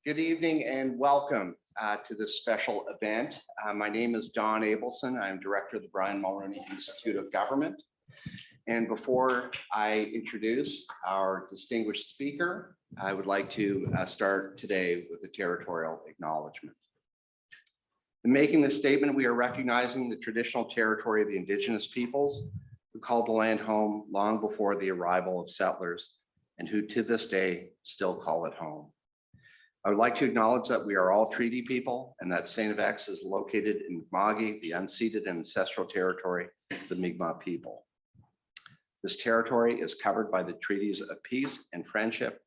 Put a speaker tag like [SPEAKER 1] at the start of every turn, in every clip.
[SPEAKER 1] Good evening and welcome to this special event. My name is Don Abelson. I'm director of the Brian Mulroney Institute of Government. And before I introduce our distinguished speaker, I would like to start today with a territorial acknowledgement. In making this statement, we are recognizing the traditional territory of the Indigenous peoples who called the land home long before the arrival of settlers and who to this day still call it home. I would like to acknowledge that we are all treaty people and that St. FX is located in Mi'kmaq, the unceded and ancestral territory of the Mi'kmaq people. This territory is covered by the treaties of peace and friendship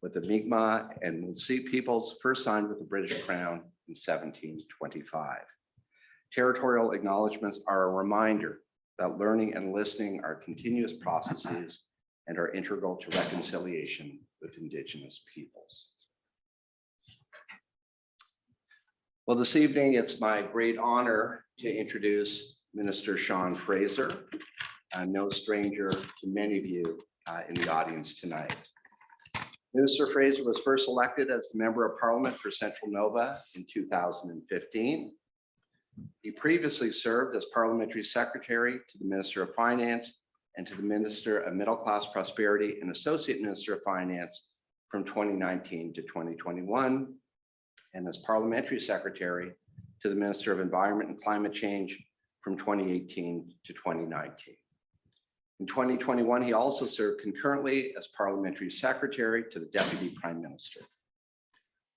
[SPEAKER 1] with the Mi'kmaq and Munsee peoples, first signed with the British Crown in 1725. Territorial acknowledgements are a reminder that learning and listening are continuous processes and are integral to reconciliation with Indigenous peoples. Well, this evening, it's my great honor to introduce Minister Sean Fraser, no stranger to many of you in the audience tonight. Minister Fraser was first elected as the Member of Parliament for Central Nova in 2015. He previously served as Parliamentary Secretary to the Minister of Finance and to the Minister of Middle Class Prosperity and Associate Minister of Finance from 2019 to 2021. And as Parliamentary Secretary to the Minister of Environment and Climate Change from 2018 to 2019. In 2021, he also served concurrently as Parliamentary Secretary to the Deputy Prime Minister.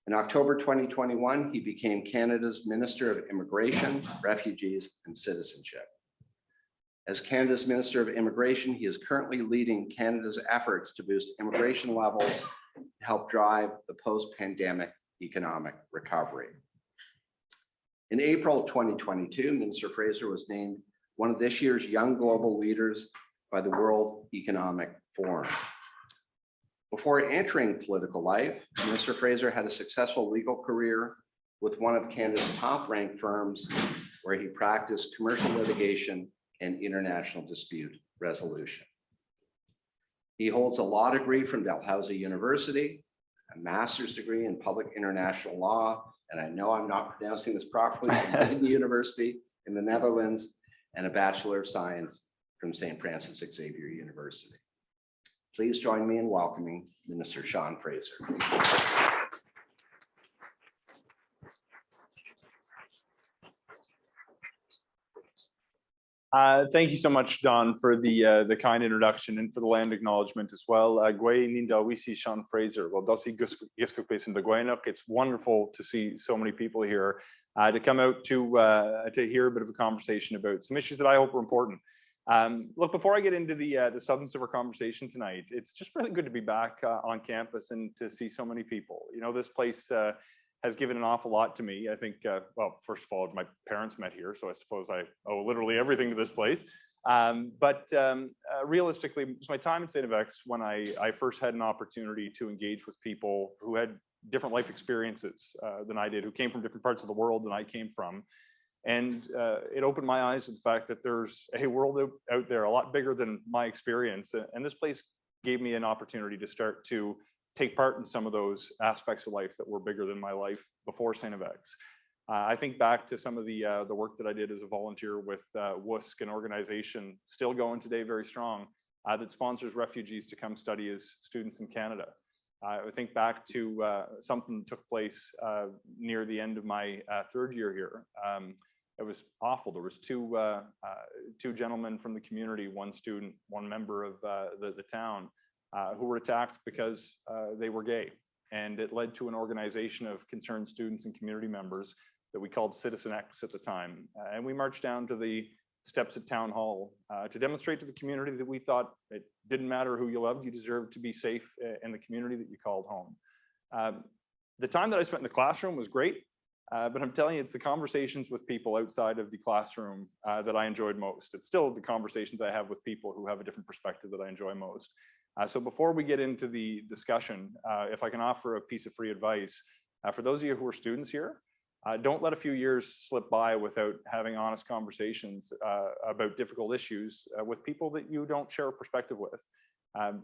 [SPEAKER 1] In October 2021, he became Canada's Minister of Immigration, Refugees and Citizenship. As Canada's Minister of Immigration, he is currently leading Canada's efforts to boost immigration levels to help drive the post-pandemic economic recovery. In April 2022, Minister Fraser was named one of this year's Young Global Leaders by the World Economic Forum. Before entering political life, Minister Fraser had a successful legal career with one of Canada's top-ranked firms where he practiced commercial litigation and international dispute resolution. He holds a law degree from Dalhousie University, a master's degree in public international law, and I know I'm not pronouncing this properly, from Leiden University in the Netherlands, and a Bachelor of Science from St. Francis Xavier University. Please join me in welcoming Minister Sean Fraser.
[SPEAKER 2] Thank you so much, Don, for the kind introduction and for the land acknowledgement as well. Sean Fraser. It's wonderful to see so many people here to come out to hear a bit of a conversation about some issues that I hope are important. Look, before I get into the substance of our conversation tonight, it's just really good to be back on campus and to see so many people. You know, this place has given an awful lot to me. I think, well, first of all, my parents met here, so I suppose I owe literally everything to this place. Realistically, it was my time at St. FX when I first had an opportunity to engage with people who had different life experiences than I did, who came from different parts of the world than I came from. And it opened my eyes to the fact that there's a world out there a lot bigger than my experience. And this place gave me an opportunity to start to take part in some of those aspects of life that were bigger than my life before St. FX. I think back to some of the work that I did as a volunteer with WUSC, an organization still going today very strong, that sponsors refugees to come study as students in Canada. I think back to something that took place near the end of my third year here. It was awful. There was two gentlemen from the community, one student, one member of the town, who were attacked because they were gay. And it led to an organization of concerned students and community members that we called Citizenship at the time. And we marched down to the steps at Town Hall to demonstrate to the community that we thought it didn't matter who you loved, you deserved to be safe in the community that you called home. The time that I spent in the classroom was great, but I'm telling you, it's the conversations with people outside of the classroom that I enjoyed most. It's still the conversations I have with people who have a different perspective that I enjoy most. So before we get into the discussion, if I can offer a piece of free advice, for those of you who are students here, don't let a few years slip by without having honest conversations about difficult issues with people that you don't share a perspective with.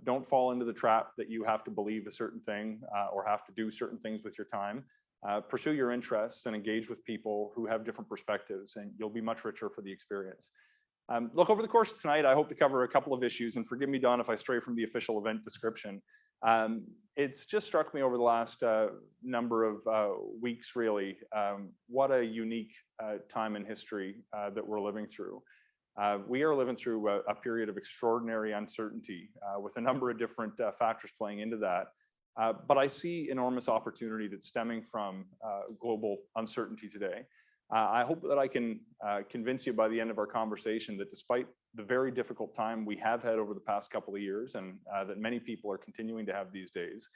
[SPEAKER 2] Don't fall into the trap that you have to believe a certain thing or have to do certain things with your time. Pursue your interests and engage with people who have different perspectives, and you'll be much richer for the experience. Look, over the course of tonight, I hope to cover a couple of issues, and forgive me, Don, if I stray from the official event description. It's just struck me over the last number of weeks, really, what a unique time in history that we're living through. We are living through a period of extraordinary uncertainty with a number of different factors playing into that. But I see enormous opportunity that's stemming from global uncertainty today. I hope that I can convince you by the end of our conversation that despite the very difficult time we have had over the past couple of years, and that many people are continuing to have these days,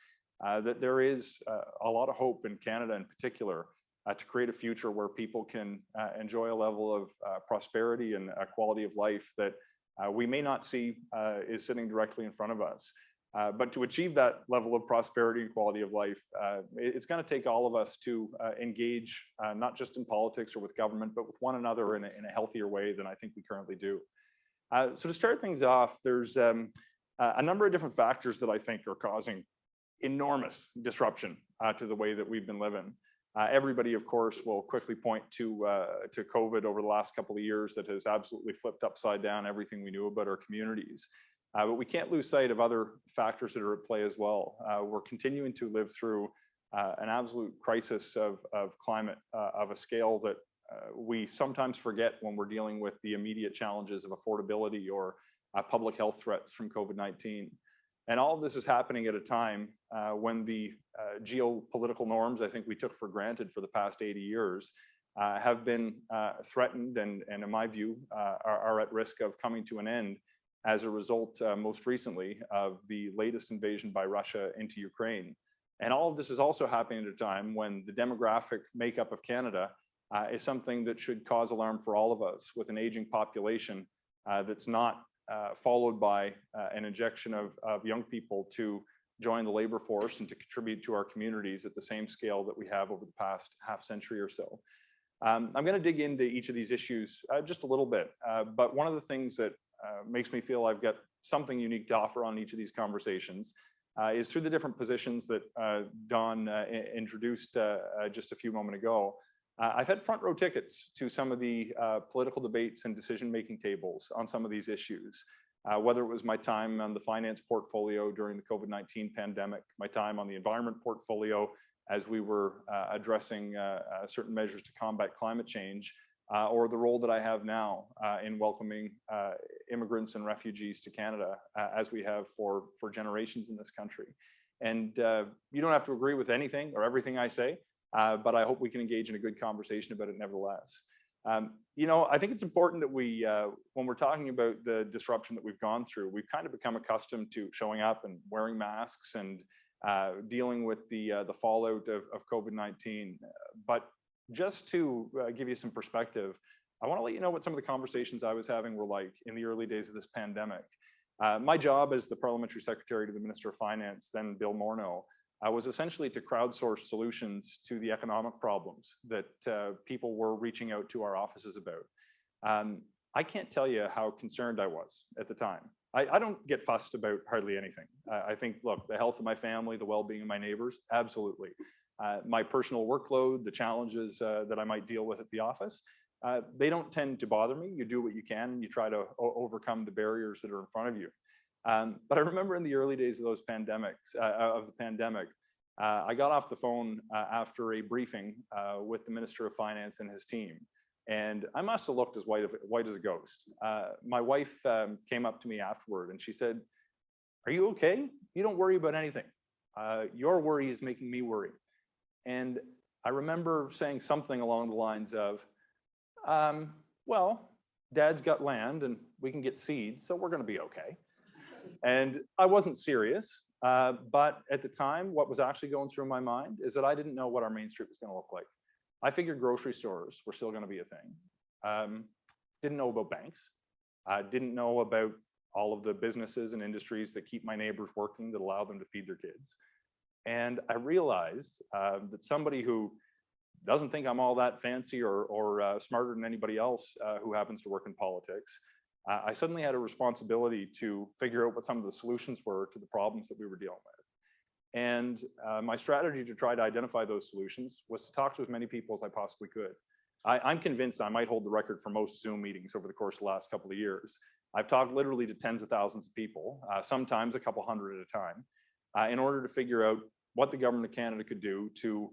[SPEAKER 2] that there is a lot of hope in Canada in particular to create a future where people can enjoy a level of prosperity and a quality of life that we may not see is sitting directly in front of us. But to achieve that level of prosperity and quality of life, it's going to take all of us to engage not just in politics or with government, but with one another in a healthier way than I think we currently do. So to start things off, there's a number of different factors that I think are causing enormous disruption to the way that we've been living. Everybody, of course, will quickly point to COVID over the last couple of years that has absolutely flipped upside down everything we knew about our communities. But we can't lose sight of other factors that are at play as well. We're continuing to live through an absolute crisis of climate of a scale that we sometimes forget when we're dealing with the immediate challenges of affordability or public health threats from COVID-19. And all of this is happening at a time when the geopolitical norms I think we took for granted for the past 80 years have been threatened and in my view, are at risk of coming to an end as a result, most recently, of the latest invasion by Russia into Ukraine. And all of this is also happening at a time when the demographic makeup of Canada is something that should cause alarm for all of us, with an aging population that's not followed by an injection of young people to join the labor force and to contribute to our communities at the same scale that we have over the past half century or so. I'm going to dig into each of these issues just a little bit, but one of the things that makes me feel I've got something unique to offer on each of these conversations is through the different positions that Don introduced just a few moments ago. I've had front row tickets to some of the political debates and decision-making tables on some of these issues, whether it was my time on the finance portfolio during the COVID-19 pandemic, my time on the environment portfolio as we were addressing certain measures to combat climate change, or the role that I have now in welcoming immigrants and refugees to Canada, as we have for generations in this country. And you don't have to agree with anything or everything I say, but I hope we can engage in a good conversation about it nevertheless. You know, I think it's important that we, when we're talking about the disruption that we've gone through, we've kind of become accustomed to showing up and wearing masks and dealing with the fallout of COVID-19. But just to give you some perspective, I want to let you know what some of the conversations I was having were like in the early days of this pandemic. My job as the Parliamentary Secretary to the Minister of Finance, then Bill Morneau, was essentially to crowdsource solutions to the economic problems that people were reaching out to our offices about. I can't tell you how concerned I was at the time. I don't get fussed about hardly anything. I think, look, the health of my family, the well-being of my neighbors, absolutely. My personal workload, the challenges that I might deal with at the office, they don't tend to bother me. You do what you can, and you try to overcome the barriers that are in front of you. But I remember in the early days of those pandemics, of the pandemic, I got off the phone after a briefing with the Minister of Finance and his team, and I must have looked as white as a ghost. My wife came up to me afterward, and she said, "Are you okay? You don't worry about anything. Your worry is making me worry." And I remember saying something along the lines of, well, Dad's got land and we can get seeds, so we're going to be okay. And I wasn't serious, but at the time, what was actually going through my mind is that I didn't know what our Main Street was going to look like. I figured grocery stores were still going to be a thing. Didn't know about banks. Didn't know about all of the businesses and industries that keep my neighbors working, that allow them to feed their kids. And I realized that somebody who doesn't think I'm all that fancy or smarter than anybody else who happens to work in politics, I suddenly had a responsibility to figure out what some of the solutions were to the problems that we were dealing with. And my strategy to try to identify those solutions was to talk to as many people as I possibly could. I'm convinced I might hold the record for most Zoom meetings over the course of the last couple of years. I've talked literally to tens of thousands of people, sometimes a couple hundred at a time, in order to figure out what the government of Canada could do to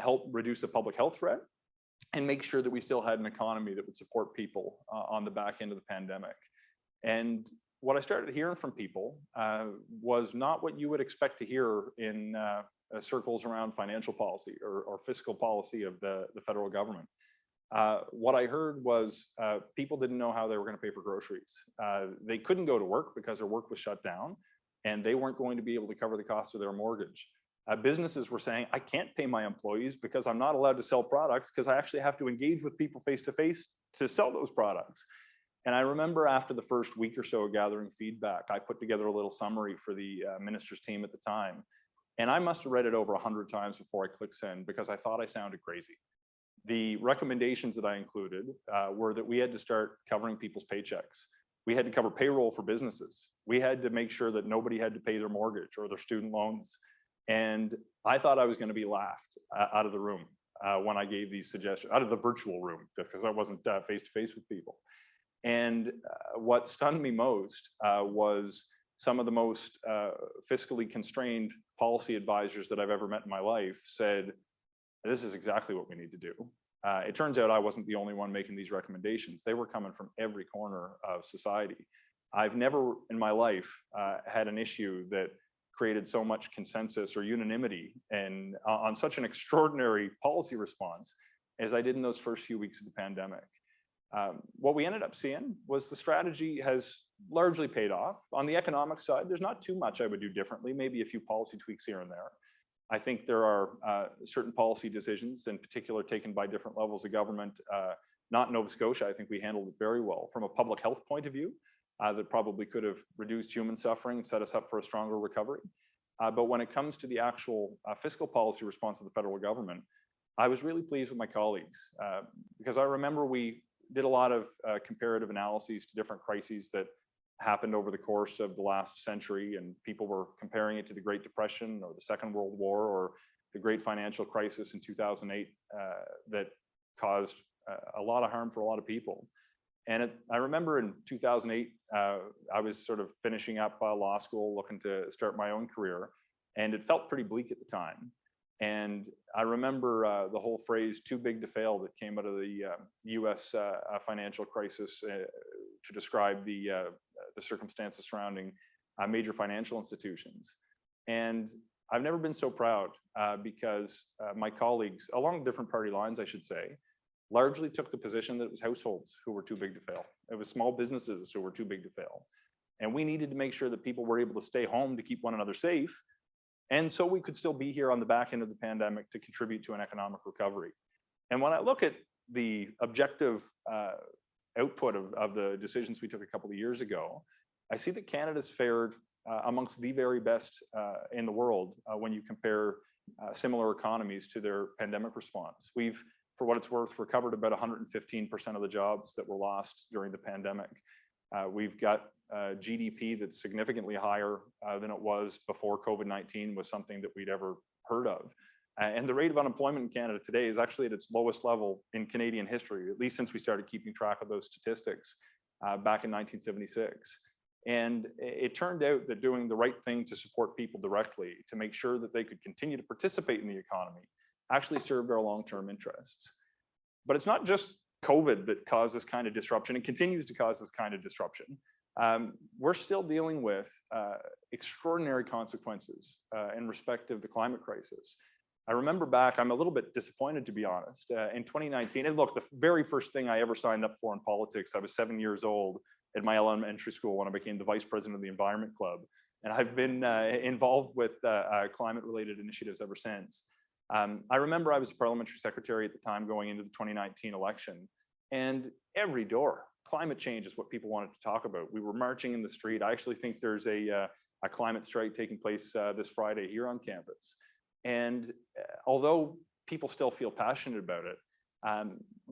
[SPEAKER 2] help reduce the public health threat and make sure that we still had an economy that would support people on the back end of the pandemic. And what I started hearing from people was not what you would expect to hear in circles around financial policy or fiscal policy of the federal government. What I heard was people didn't know how they were going to pay for groceries. They couldn't go to work because their work was shut down, and they weren't going to be able to cover the cost of their mortgage. Businesses were saying, I can't pay my employees because I'm not allowed to sell products because I actually have to engage with people face to face to sell those products. And I remember after the first week or so of gathering feedback, I put together a little summary for the minister's team at the time. And I must have read it over 100 times before I clicked send because I thought I sounded crazy. The recommendations that I included were that we had to start covering people's paychecks. We had to cover payroll for businesses. We had to make sure that nobody had to pay their mortgage or their student loans. And I thought I was going to be laughed out of the room when I gave these suggestions, out of the virtual room, because I wasn't face to face with people. And what stunned me most was some of the most fiscally constrained policy advisors that I've ever met in my life said, this is exactly what we need to do. It turns out I wasn't the only one making these recommendations. They were coming from every corner of society. I've never in my life had an issue that created so much consensus or unanimity and on such an extraordinary policy response as I did in those first few weeks of the pandemic. What we ended up seeing was the strategy has largely paid off. On the economic side, there's not too much I would do differently, maybe a few policy tweaks here and there. I think there are certain policy decisions in particular taken by different levels of government. Not in Nova Scotia, I think we handled it very well from a public health point of view. That probably could have reduced human suffering and set us up for a stronger recovery. But when it comes to the actual fiscal policy response of the federal government, I was really pleased with my colleagues because I remember we did a lot of comparative analyses to different crises that happened over the course of the last century, and people were comparing it to the Great Depression or the Second World War or the Great Financial Crisis in 2008 that caused a lot of harm for a lot of people. And I remember in 2008, I was sort of finishing up law school, looking to start my own career, and it felt pretty bleak at the time. And I remember the whole phrase "too big to fail" that came out of the U.S. Financial crisis to describe the circumstances surrounding major financial institutions. And I've never been so proud because my colleagues, along different party lines, I should say, largely took the position that it was households who were too big to fail. It was small businesses who were too big to fail. And we needed to make sure that people were able to stay home to keep one another safe. And so we could still be here on the back end of the pandemic to contribute to an economic recovery. And when I look at the objective output of the decisions we took a couple of years ago, I see that Canada's fared amongst the very best in the world when you compare similar economies to their pandemic response. We've, for what it's worth, recovered about 115% of the jobs that were lost during the pandemic. We've got GDP that's significantly higher than it was before COVID-19 was something that we'd ever heard of. And the rate of unemployment in Canada today is actually at its lowest level in Canadian history, at least since we started keeping track of those statistics back in 1976. And it turned out that doing the right thing to support people directly, to make sure that they could continue to participate in the economy, actually served our long-term interests. But it's not just COVID that caused this kind of disruption and continues to cause this kind of disruption. We're still dealing with extraordinary consequences in respect of the climate crisis. I remember back, I'm a little bit disappointed, to be honest, in 2019, and look, the very first thing I ever signed up for in politics, I was 7 years old at my elementary school when I became the vice president of the Environment Club. And I've been involved with climate-related initiatives ever since. I remember I was a parliamentary secretary at the time going into the 2019 election, and every door, climate change is what people wanted to talk about. We were marching in the street. I actually think there's a climate strike taking place this Friday here on campus. And although people still feel passionate about it,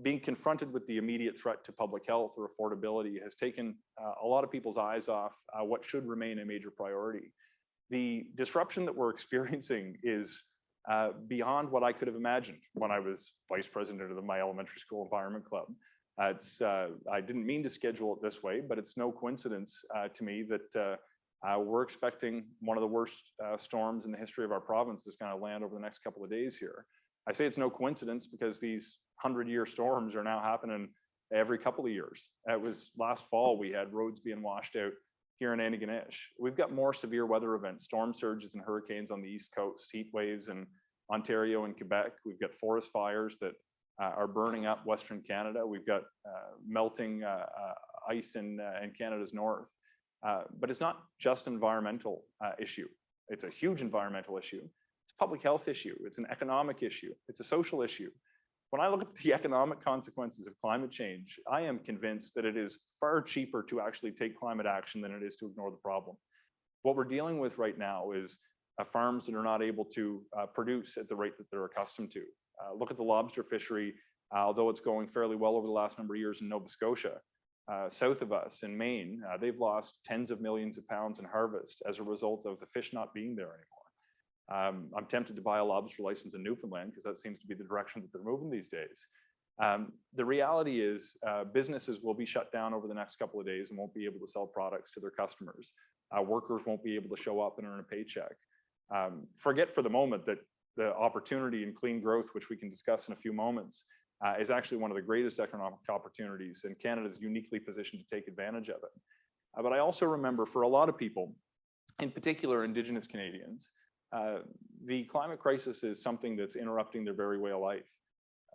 [SPEAKER 2] Being confronted with the immediate threat to public health or affordability has taken a lot of people's eyes off what should remain a major priority. The disruption that we're experiencing is beyond what I could have imagined when I was vice president of my elementary school environment club. I didn't mean to schedule it this way, but it's no coincidence to me that we're expecting one of the worst storms in the history of our province is going to land over the next couple of days here. I say it's no coincidence because these 100-year storms are now happening every couple of years. It was last fall we had roads being washed out here in Antigonish. We've got more severe weather events, storm surges and hurricanes on the East Coast, heat waves in Ontario and Quebec. We've got forest fires that are burning up Western Canada. We've got melting ice in Canada's north. But it's not just an environmental issue. It's a huge environmental issue. It's a public health issue. It's an economic issue. It's a social issue. When I look at the economic consequences of climate change, I am convinced that it is far cheaper to actually take climate action than it is to ignore the problem. What we're dealing with right now is farms that are not able to produce at the rate that they're accustomed to. Look at the lobster fishery, although it's going fairly well over the last number of years in Nova Scotia. South of us in Maine, they've lost tens of millions of pounds in harvest as a result of the fish not being there anymore. I'm tempted to buy a lobster license in Newfoundland because that seems to be the direction that they're moving these days. The reality is businesses will be shut down over the next couple of days and won't be able to sell products to their customers. Workers won't be able to show up and earn a paycheck. Forget for the moment that the opportunity in clean growth, which we can discuss in a few moments, is actually one of the greatest economic opportunities, and Canada is uniquely positioned to take advantage of it. But I also remember for a lot of people, in particular Indigenous Canadians, the climate crisis is something that's interrupting their very way of life.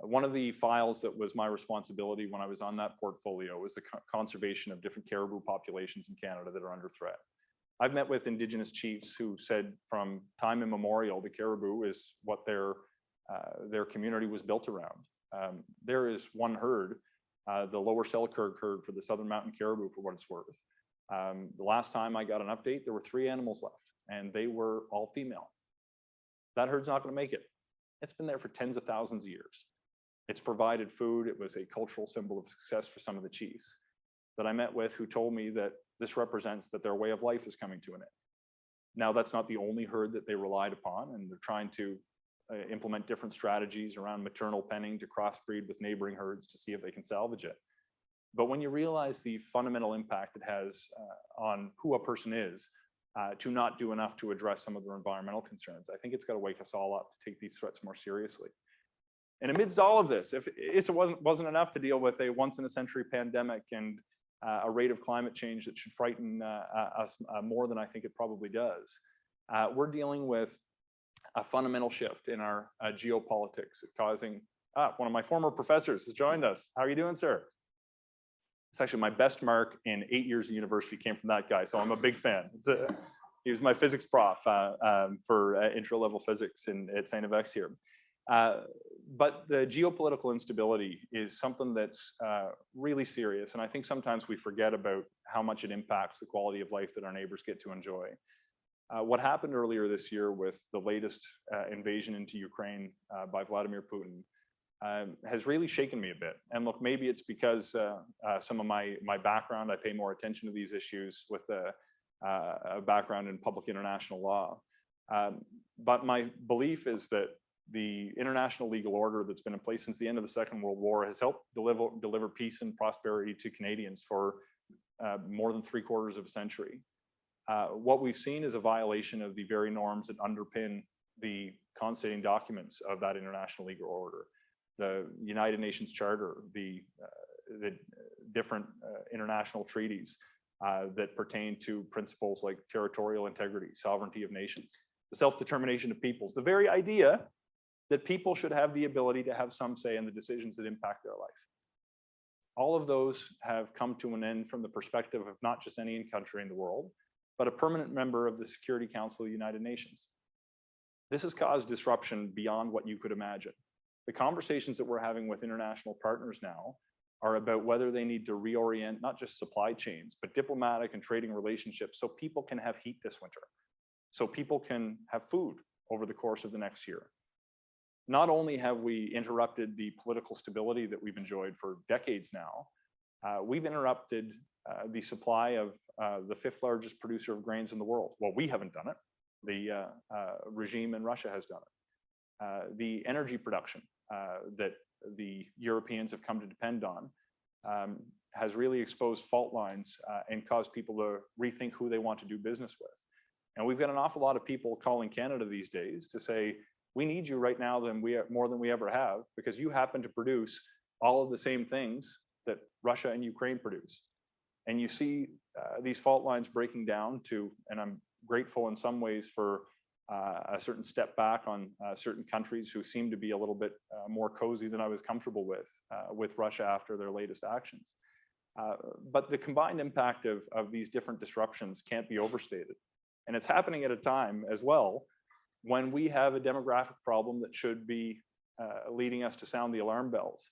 [SPEAKER 2] One of the files that was my responsibility when I was on that portfolio was the conservation of different caribou populations in Canada that are under threat. I've met with Indigenous chiefs who said from time immemorial, the caribou is what their community was built around. There is one herd, the Lower Selkirk herd for the Southern Mountain caribou, for what it's worth. The last time I got an update, there were 3 animals left, and they were all female. That herd's not going to make it. It's been there for tens of thousands of years. It's provided food. It was a cultural symbol of success for some of the chiefs that I met with who told me that this represents that their way of life is coming to an end. Now, that's not the only herd that they relied upon, and they're trying to implement different strategies around maternal penning to crossbreed with neighboring herds to see if they can salvage it. But when you realize the fundamental impact it has on who a person is, to not do enough to address some of their environmental concerns, I think it's got to wake us all up to take these threats more seriously. And amidst all of this, if it wasn't enough to deal with a once-in-a-century pandemic and a rate of climate change that should frighten us more than I think it probably does, we're dealing with a fundamental shift in our geopolitics, causing one of my former professors has joined us. How are you doing, sir? It's actually my best mark in 8 years of university came from that guy, so I'm a big fan. He was my physics prof for intro-level physics at St. FX here. But the geopolitical instability is something that's really serious, and I think sometimes we forget about how much it impacts the quality of life that our neighbors get to enjoy. What happened earlier this year with the latest invasion into Ukraine by Vladimir Putin has really shaken me a bit. And look, maybe it's because some of my background, I pay more attention to these issues with a background in public international law. But my belief is that the international legal order that's been in place since the end of the Second World War has helped deliver peace and prosperity to Canadians for more than 3/4 of a century. What we've seen is a violation of the very norms that underpin the constituting documents of that international legal order. The United Nations Charter, the different international treaties that pertain to principles like territorial integrity, sovereignty of nations, the self-determination of peoples, the very idea that people should have the ability to have some say in the decisions that impact their life. All of those have come to an end from the perspective of not just any country in the world, but a permanent member of the Security Council of the United Nations. This has caused disruption beyond what you could imagine. The conversations that we're having with international partners now are about whether they need to reorient not just supply chains, but diplomatic and trading relationships so people can have heat this winter, so people can have food over the course of the next year. not only have we interrupted the political stability that we've enjoyed for decades now, we've interrupted the supply of the 5th largest producer of grains in the world. Well, we haven't done it. The regime in Russia has done it. The energy production that the Europeans have come to depend on has really exposed fault lines and caused people to rethink who they want to do business with. And we've got an awful lot of people calling Canada these days to say, we need you right now more than we ever have, because you happen to produce all of the same things that Russia and Ukraine produce. And you see these fault lines breaking down to, and I'm grateful in some ways for a certain step back on certain countries who seem to be a little bit more cozy than I was comfortable with Russia after their latest actions. But the combined impact of these different disruptions can't be overstated. And it's happening at a time as well when we have a demographic problem that should be leading us to sound the alarm bells.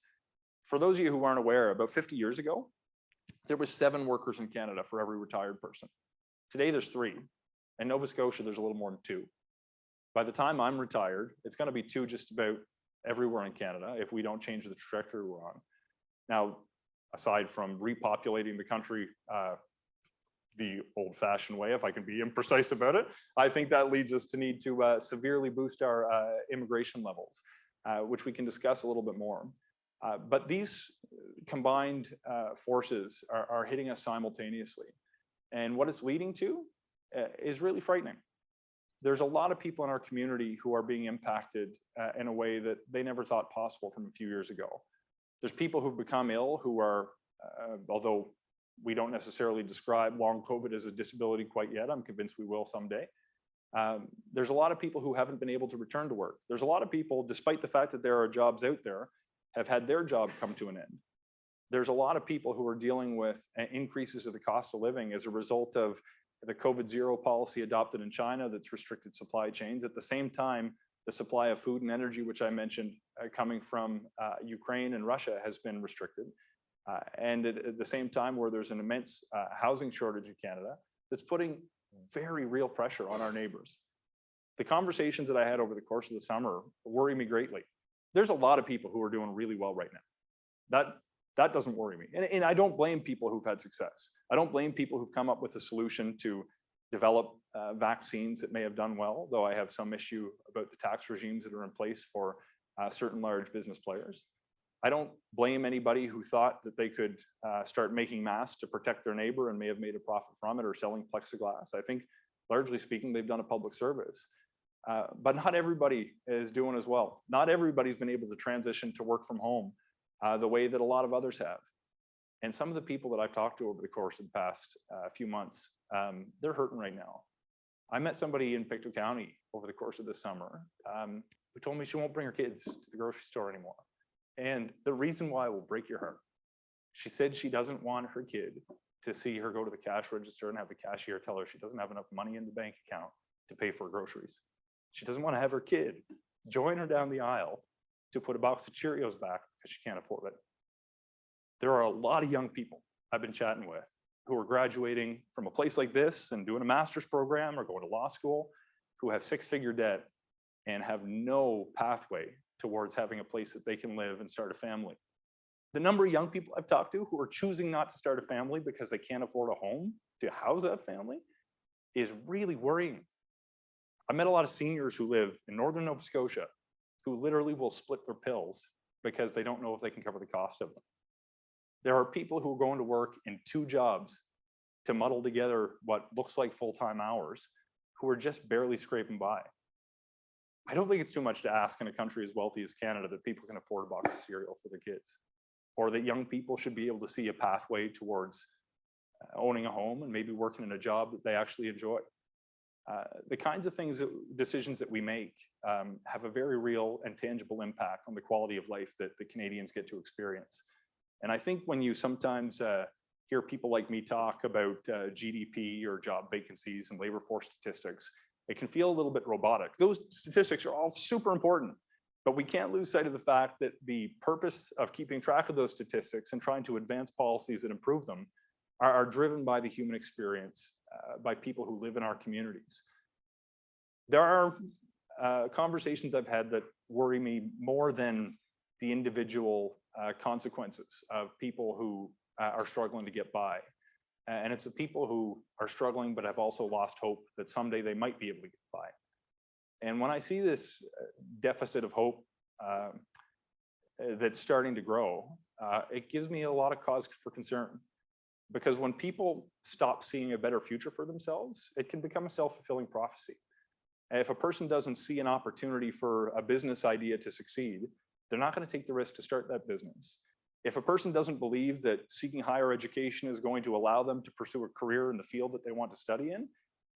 [SPEAKER 2] For those of you who aren't aware, about 50 years ago, there was 7 workers in Canada for every retired person. Today there's 3. In Nova Scotia, there's a little more than 2. By the time I'm retired, it's going to be 2 just about everywhere in Canada if we don't change the trajectory we're on. Now, aside from repopulating the country the old-fashioned way, if I can be imprecise about it, I think that leads us to need to severely boost our immigration levels, which we can discuss a little bit more. But these combined forces are hitting us simultaneously. And what it's leading to is really frightening. There's a lot of people in our community who are being impacted in a way that they never thought possible from a few years ago. There's people who've become ill who are, although we don't necessarily describe long COVID as a disability quite yet, I'm convinced we will someday. There's a lot of people who haven't been able to return to work. There's a lot of people, despite the fact that there are jobs out there, have had their job come to an end. There's a lot of people who are dealing with increases of the cost of living as a result of the COVID-0 policy adopted in China that's restricted supply chains. At the same time, the supply of food and energy, which I mentioned, coming from Ukraine and Russia has been restricted. And at the same time, where there's an immense housing shortage in Canada, that's putting very real pressure on our neighbors. The conversations that I had over the course of the summer worry me greatly. There's a lot of people who are doing really well right now. That doesn't worry me. And I don't blame people who've had success. I don't blame people who've come up with a solution to develop vaccines that may have done well, though I have some issue about the tax regimes that are in place for certain large business players. I don't blame anybody who thought that they could start making masks to protect their neighbor and may have made a profit from it, or selling plexiglass. I think, largely speaking, they've done a public service. But not everybody is doing as well. Not everybody's been able to transition to work from home the way that a lot of others have. And some of the people that I've talked to over the course of the past few months, they're hurting right now. I met somebody in Pictou County over the course of this summer who told me she won't bring her kids to the grocery store anymore. And the reason why will break your heart. She said she doesn't want her kid to see her go to the cash register and have the cashier tell her she doesn't have enough money in the bank account to pay for groceries. She doesn't want to have her kid join her down the aisle to put a box of Cheerios back because she can't afford it. There are a lot of young people I've been chatting with who are graduating from a place like this and doing a master's program or going to law school, who have 6-figure debt and have no pathway towards having a place that they can live and start a family. The number of young people I've talked to who are choosing not to start a family because they can't afford a home to house that family is really worrying. I met a lot of seniors who live in northern Nova Scotia who literally will split their pills because they don't know if they can cover the cost of them. There are people who are going to work in 2 jobs to muddle together what looks like full-time hours, who are just barely scraping by. I don't think it's too much to ask in a country as wealthy as Canada that people can afford a box of cereal for their kids, or that young people should be able to see a pathway towards owning a home and maybe working in a job that they actually enjoy. The kinds of decisions that we make have a very real and tangible impact on the quality of life that the Canadians get to experience. And I think when you sometimes hear people like me talk about GDP or job vacancies and labor force statistics, it can feel a little bit robotic. Those statistics are all super important, but we can't lose sight of the fact that the purpose of keeping track of those statistics and trying to advance policies that improve them are driven by the human experience, by people who live in our communities. There are conversations I've had that worry me more than the individual consequences of people who are struggling to get by. And it's the people who are struggling but have also lost hope that someday they might be able to get by. And when I see this deficit of hope that's starting to grow, it gives me a lot of cause for concern. Because when people stop seeing a better future for themselves, it can become a self-fulfilling prophecy. If a person doesn't see an opportunity for a business idea to succeed, they're not going to take the risk to start that business. If a person doesn't believe that seeking higher education is going to allow them to pursue a career in the field that they want to study in,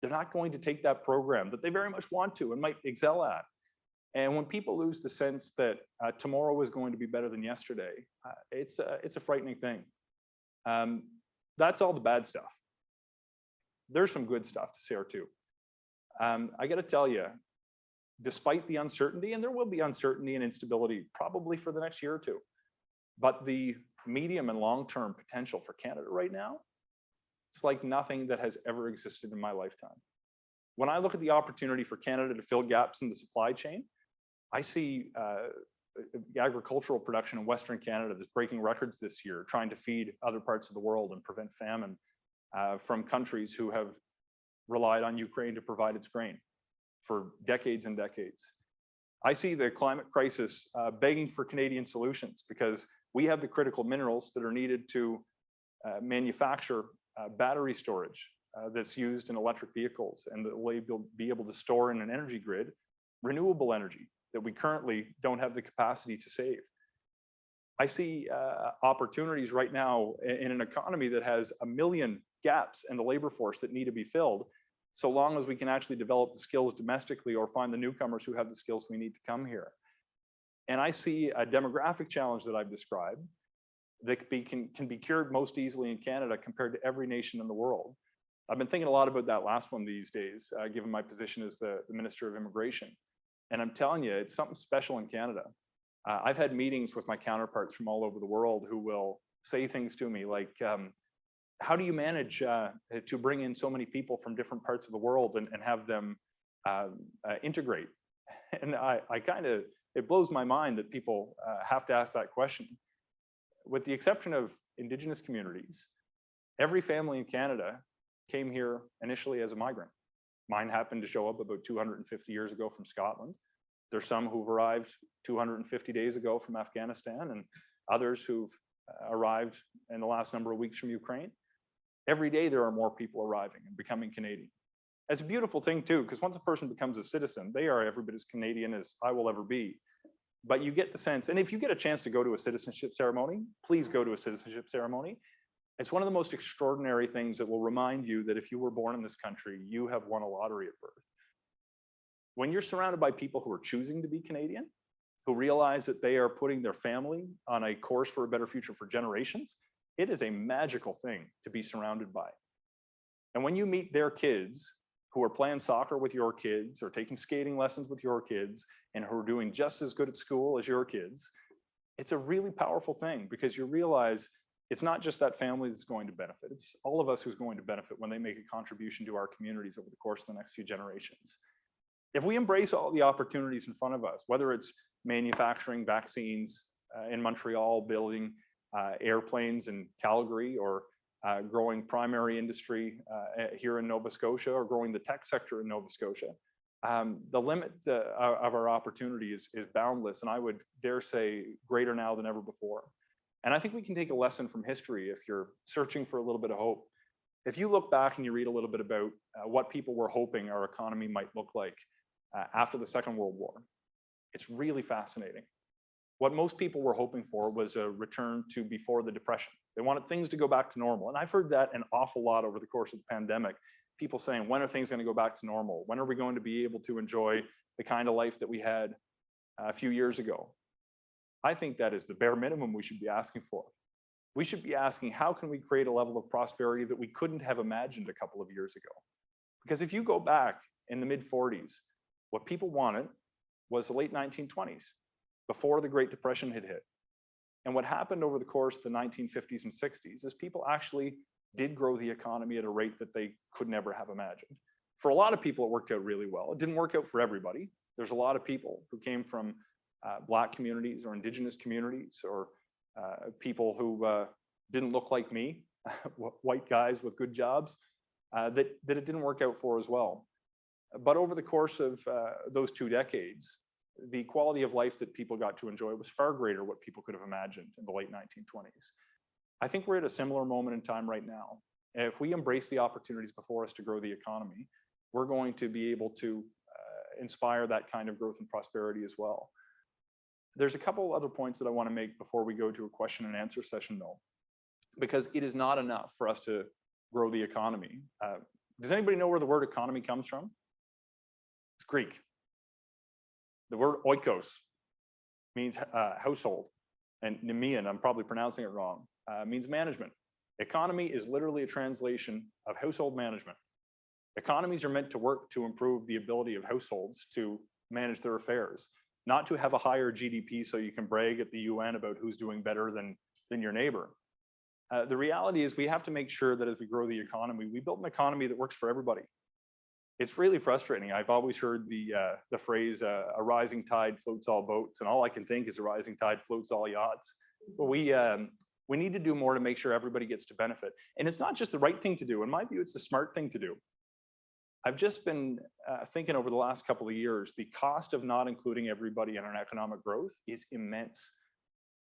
[SPEAKER 2] they're not going to take that program that they very much want to and might excel at. And when people lose the sense that tomorrow is going to be better than yesterday, it's a frightening thing. That's all the bad stuff. There's some good stuff to share too. I got to tell you, despite the uncertainty, and there will be uncertainty and instability probably for the next year or two, but the medium and long-term potential for Canada right now, it's like nothing that has ever existed in my lifetime. When I look at the opportunity for Canada to fill gaps in the supply chain, I see agricultural production in Western Canada that's breaking records this year, trying to feed other parts of the world and prevent famine from countries who have relied on Ukraine to provide its grain for decades and decades. I see the climate crisis begging for Canadian solutions because we have the critical minerals that are needed to manufacture battery storage that's used in electric vehicles and that will be able to store in an energy grid renewable energy that we currently don't have the capacity to save. I see opportunities right now in an economy that has 1 million gaps in the labor force that need to be filled, so long as we can actually develop the skills domestically or find the newcomers who have the skills we need to come here. And I see a demographic challenge that I've described that can be cured most easily in Canada compared to every nation in the world. I've been thinking a lot about that last one these days, given my position as the Minister of Immigration. And I'm telling you, it's something special in Canada. I've had meetings with my counterparts from all over the world who will say things to me like, how do you manage to bring in so many people from different parts of the world and have them integrate? And it blows my mind that people have to ask that question. With the exception of Indigenous communities, every family in Canada came here initially as a migrant. Mine happened to show up about 250 years ago from Scotland. There's some who've arrived 250 days ago from Afghanistan and others who've arrived in the last number of weeks from Ukraine. Every day there are more people arriving and becoming Canadian. It's a beautiful thing too, because once a person becomes a citizen, they are every bit as Canadian as I will ever be. But you get the sense, and if you get a chance to go to a citizenship ceremony, please go to a citizenship ceremony. It's one of the most extraordinary things that will remind you that if you were born in this country, you have won a lottery at birth. When you're surrounded by people who are choosing to be Canadian, who realize that they are putting their family on a course for a better future for generations, it is a magical thing to be surrounded by. And when you meet their kids who are playing soccer with your kids or taking skating lessons with your kids and who are doing just as good at school as your kids, it's a really powerful thing because you realize it's not just that family that's going to benefit. It's all of us who's going to benefit when they make a contribution to our communities over the course of the next few generations. If we embrace all the opportunities in front of us, whether it's manufacturing vaccines in Montreal, building airplanes in Calgary, or growing primary industry here in Nova Scotia, or growing the tech sector in Nova Scotia, the limit of our opportunity is boundless, and I would dare say greater now than ever before. And I think we can take a lesson from history if you're searching for a little bit of hope. If you look back and you read a little bit about what people were hoping our economy might look like after the Second World War, it's really fascinating. What most people were hoping for was a return to before the Depression. They wanted things to go back to normal. And I've heard that an awful lot over the course of the pandemic. People saying, when are things going to go back to normal? When are we going to be able to enjoy the kind of life that we had a few years ago? I think that is the bare minimum we should be asking for. We should be asking, how can we create a level of prosperity that we couldn't have imagined a couple of years ago? Because if you go back in the mid-40s, what people wanted was the late 1920s, before the Great Depression had hit. And what happened over the course of the 1950s and 60s is people actually did grow the economy at a rate that they could never have imagined. For a lot of people, it worked out really well. It didn't work out for everybody. There's a lot of people who came from Black communities or Indigenous communities or people who didn't look like me, white guys with good jobs, that it didn't work out for as well. But over the course of those 2 decades, the quality of life that people got to enjoy was far greater what people could have imagined in the late 1920s. I think we're at a similar moment in time right now. If we embrace the opportunities before us to grow the economy, we're going to be able to inspire that kind of growth and prosperity as well. There's a couple other points that I want to make before we go to a question and answer session though, because it is not enough for us to grow the economy. Does anybody know where the word economy comes from? It's Greek. The word oikos means household, and nemean, I'm probably pronouncing it wrong, means management. Economy is literally a translation of household management. Economies are meant to work to improve the ability of households to manage their affairs, not to have a higher GDP so you can brag at the UN about who's doing better than your neighbor. The reality is we have to make sure that as we grow the economy, we build an economy that works for everybody. It's really frustrating. I've always heard the phrase, a rising tide floats all boats, and all I can think is a rising tide floats all yachts. But we need to do more to make sure everybody gets to benefit. And it's not just the right thing to do. In my view, it's the smart thing to do. I've just been thinking over the last couple of years, the cost of not including everybody in an economic growth is immense.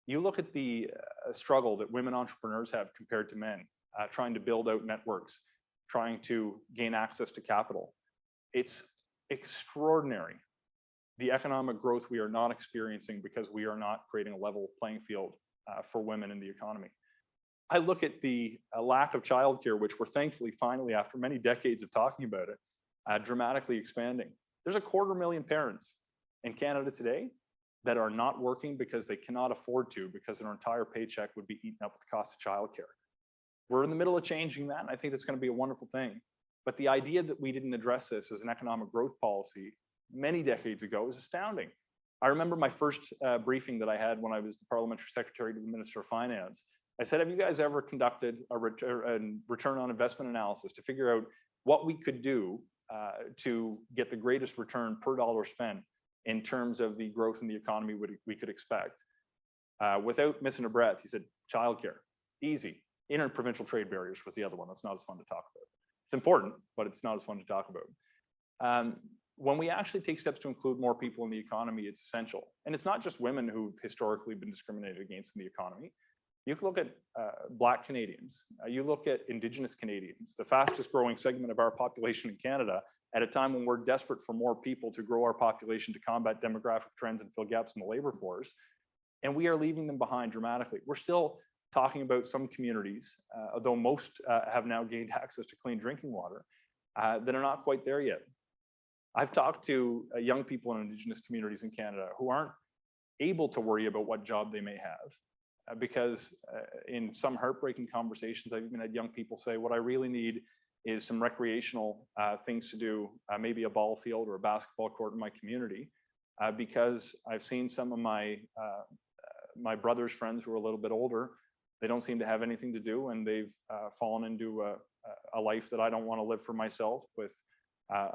[SPEAKER 2] You look at the struggle that women entrepreneurs have compared to men, trying to build out networks, trying to gain access to capital. It's extraordinary, the economic growth we are not experiencing because we are not creating a level playing field for women in the economy. I look at the lack of childcare, which we're thankfully finally, after many decades of talking about it, dramatically expanding. There's 250,000 parents in Canada today that are not working because they cannot afford to, because their entire paycheck would be eaten up with the cost of childcare. We're in the middle of changing that, and I think that's going to be a wonderful thing. But the idea that we didn't address this as an economic growth policy many decades ago is astounding. I remember my first briefing that I had when I was the parliamentary secretary to the Minister of Finance. I said, have you guys ever conducted a return on investment analysis to figure out what we could do to get the greatest return per dollar spent in terms of the growth in the economy we could expect? Without missing a breath, he said, childcare, easy. Interprovincial trade barriers was the other one. That's not as fun to talk about. It's important, but it's not as fun to talk about. When we actually take steps to include more people in the economy, it's essential. And it's not just women who've historically been discriminated against in the economy. You can look at Black Canadians. You look at Indigenous Canadians, the fastest growing segment of our population in Canada, at a time when we're desperate for more people to grow our population to combat demographic trends and fill gaps in the labor force. And we are leaving them behind dramatically. We're still talking about some communities, although most have now gained access to clean drinking water, that are not quite there yet. I've talked to young people in Indigenous communities in Canada who aren't able to worry about what job they may have, because in some heartbreaking conversations, I've even had young people say, what I really need is some recreational things to do, maybe a ball field or a basketball court in my community, because I've seen some of my brother's friends who are a little bit older. They don't seem to have anything to do, and they've fallen into a life that I don't want to live for myself, with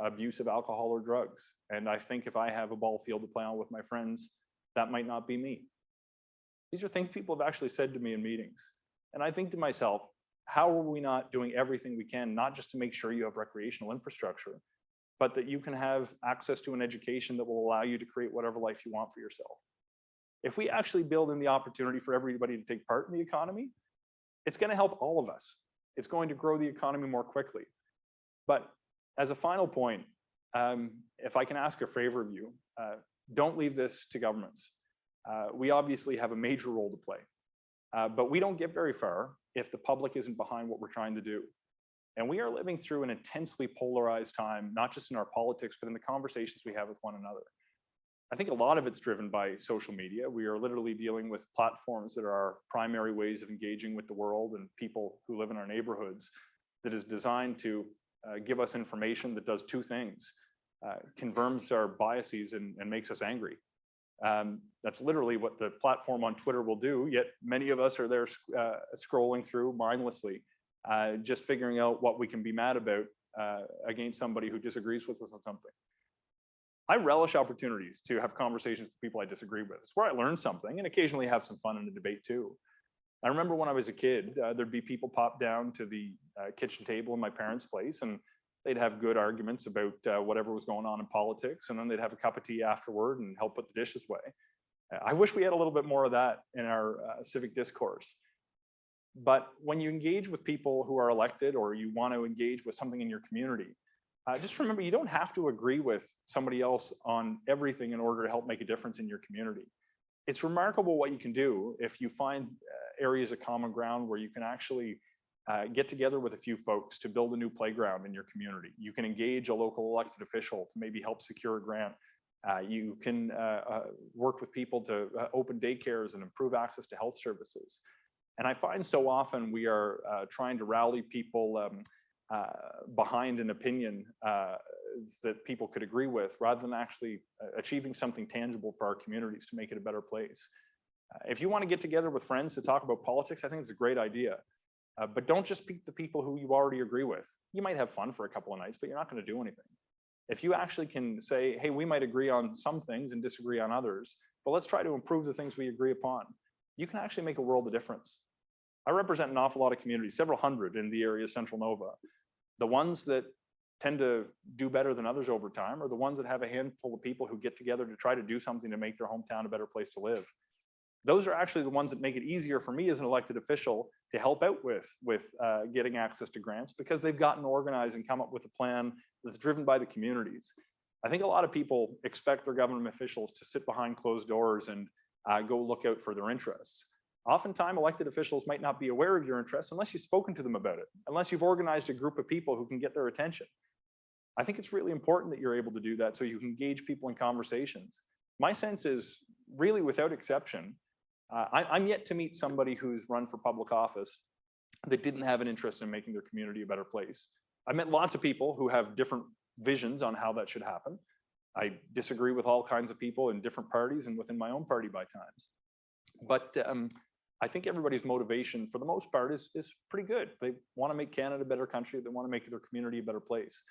[SPEAKER 2] abuse of alcohol or drugs. And I think if I have a ball field to play on with my friends, that might not be me. These are things people have actually said to me in meetings. And I think to myself, how are we not doing everything we can, not just to make sure you have recreational infrastructure, but that you can have access to an education that will allow you to create whatever life you want for yourself? If we actually build in the opportunity for everybody to take part in the economy, it's going to help all of us. It's going to grow the economy more quickly. But as a final point, if I can ask a favor of you, don't leave this to governments. We obviously have a major role to play, but we don't get very far if the public isn't behind what we're trying to do. And we are living through an intensely polarized time, not just in our politics, but in the conversations we have with one another. I think a lot of it's driven by social media. We are literally dealing with platforms that are our primary ways of engaging with the world and people who live in our neighborhoods, that is designed to give us information that does two things: confirms our biases and makes us angry. That's literally what the platform on Twitter will do, yet many of us are there scrolling through mindlessly, just figuring out what we can be mad about against somebody who disagrees with us on something. I relish opportunities to have conversations with people I disagree with. It's where I learn something and occasionally have some fun in the debate too. I remember when I was a kid, there'd be people pop down to the kitchen table in my parents' place, and they'd have good arguments about whatever was going on in politics, and then they'd have a cup of tea afterward and help put the dishes away. I wish we had a little bit more of that in our civic discourse. But when you engage with people who are elected, or you want to engage with something in your community, just remember, you don't have to agree with somebody else on everything in order to help make a difference in your community. It's remarkable what you can do if you find areas of common ground where you can actually get together with a few folks to build a new playground in your community. You can engage a local elected official to maybe help secure a grant. You can work with people to open daycares and improve access to health services. And I find so often we are trying to rally people behind an opinion that people could agree with, rather than actually achieving something tangible for our communities to make it a better place. If you want to get together with friends to talk about politics, I think it's a great idea. But don't just pick the people who you already agree with. You might have fun for a couple of nights, but you're not going to do anything. If you actually can say, hey, we might agree on some things and disagree on others, but let's try to improve the things we agree upon, you can actually make a world of difference. I represent an awful lot of communities, several hundred in the area of Central Nova. The ones that tend to do better than others over time are the ones that have a handful of people who get together to try to do something to make their hometown a better place to live. Those are actually the ones that make it easier for me as an elected official to help out with getting access to grants, because they've gotten organized and come up with a plan that's driven by the communities. I think a lot of people expect their government officials to sit behind closed doors and go look out for their interests. Oftentimes, elected officials might not be aware of your interests unless you've spoken to them about it, unless you've organized a group of people who can get their attention. I think it's really important that you're able to do that so you can engage people in conversations. My sense is, really without exception, I'm yet to meet somebody who's run for public office that didn't have an interest in making their community a better place. I met lots of people who have different visions on how that should happen. I disagree with all kinds of people in different parties and within my own party by times. But I think everybody's motivation, for the most part, is pretty good. They want to make Canada a better country. They want to make their community a better place.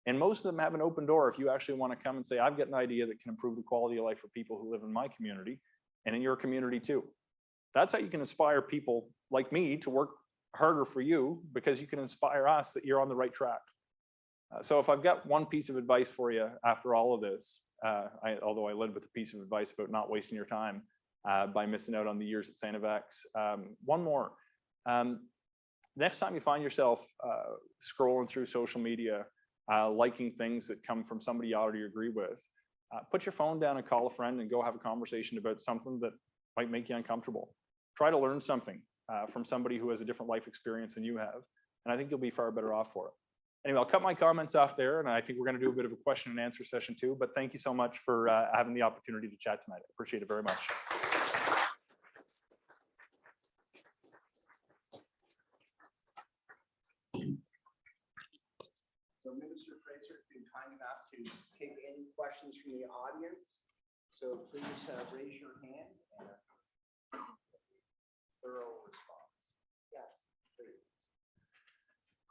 [SPEAKER 2] And most of them have an open door if you actually want to come and say, I've got an idea that can improve the quality of life for people who live in my community and in your community too. That's how you can inspire people like me to work harder for you, because you can inspire us that you're on the right track. So if I've got one piece of advice for you after all of this, although I led with a piece of advice about not wasting your time by missing out on the years at St. FX, one more. Next time you find yourself scrolling through social media, liking things that come from somebody you already agree with, put your phone down and call a friend and go have a conversation about something that might make you uncomfortable. Try to learn something from somebody who has a different life experience than you have, and I think you'll be far better off for it. Anyway, I'll cut my comments off there, and I think we're going to do a bit of a question and answer session too, but thank you so much for having the opportunity to chat tonight. I appreciate it very much.
[SPEAKER 1] So Minister Fraser has been kind enough to take any questions from the audience. So please raise your hand and a thorough response. Yes, please.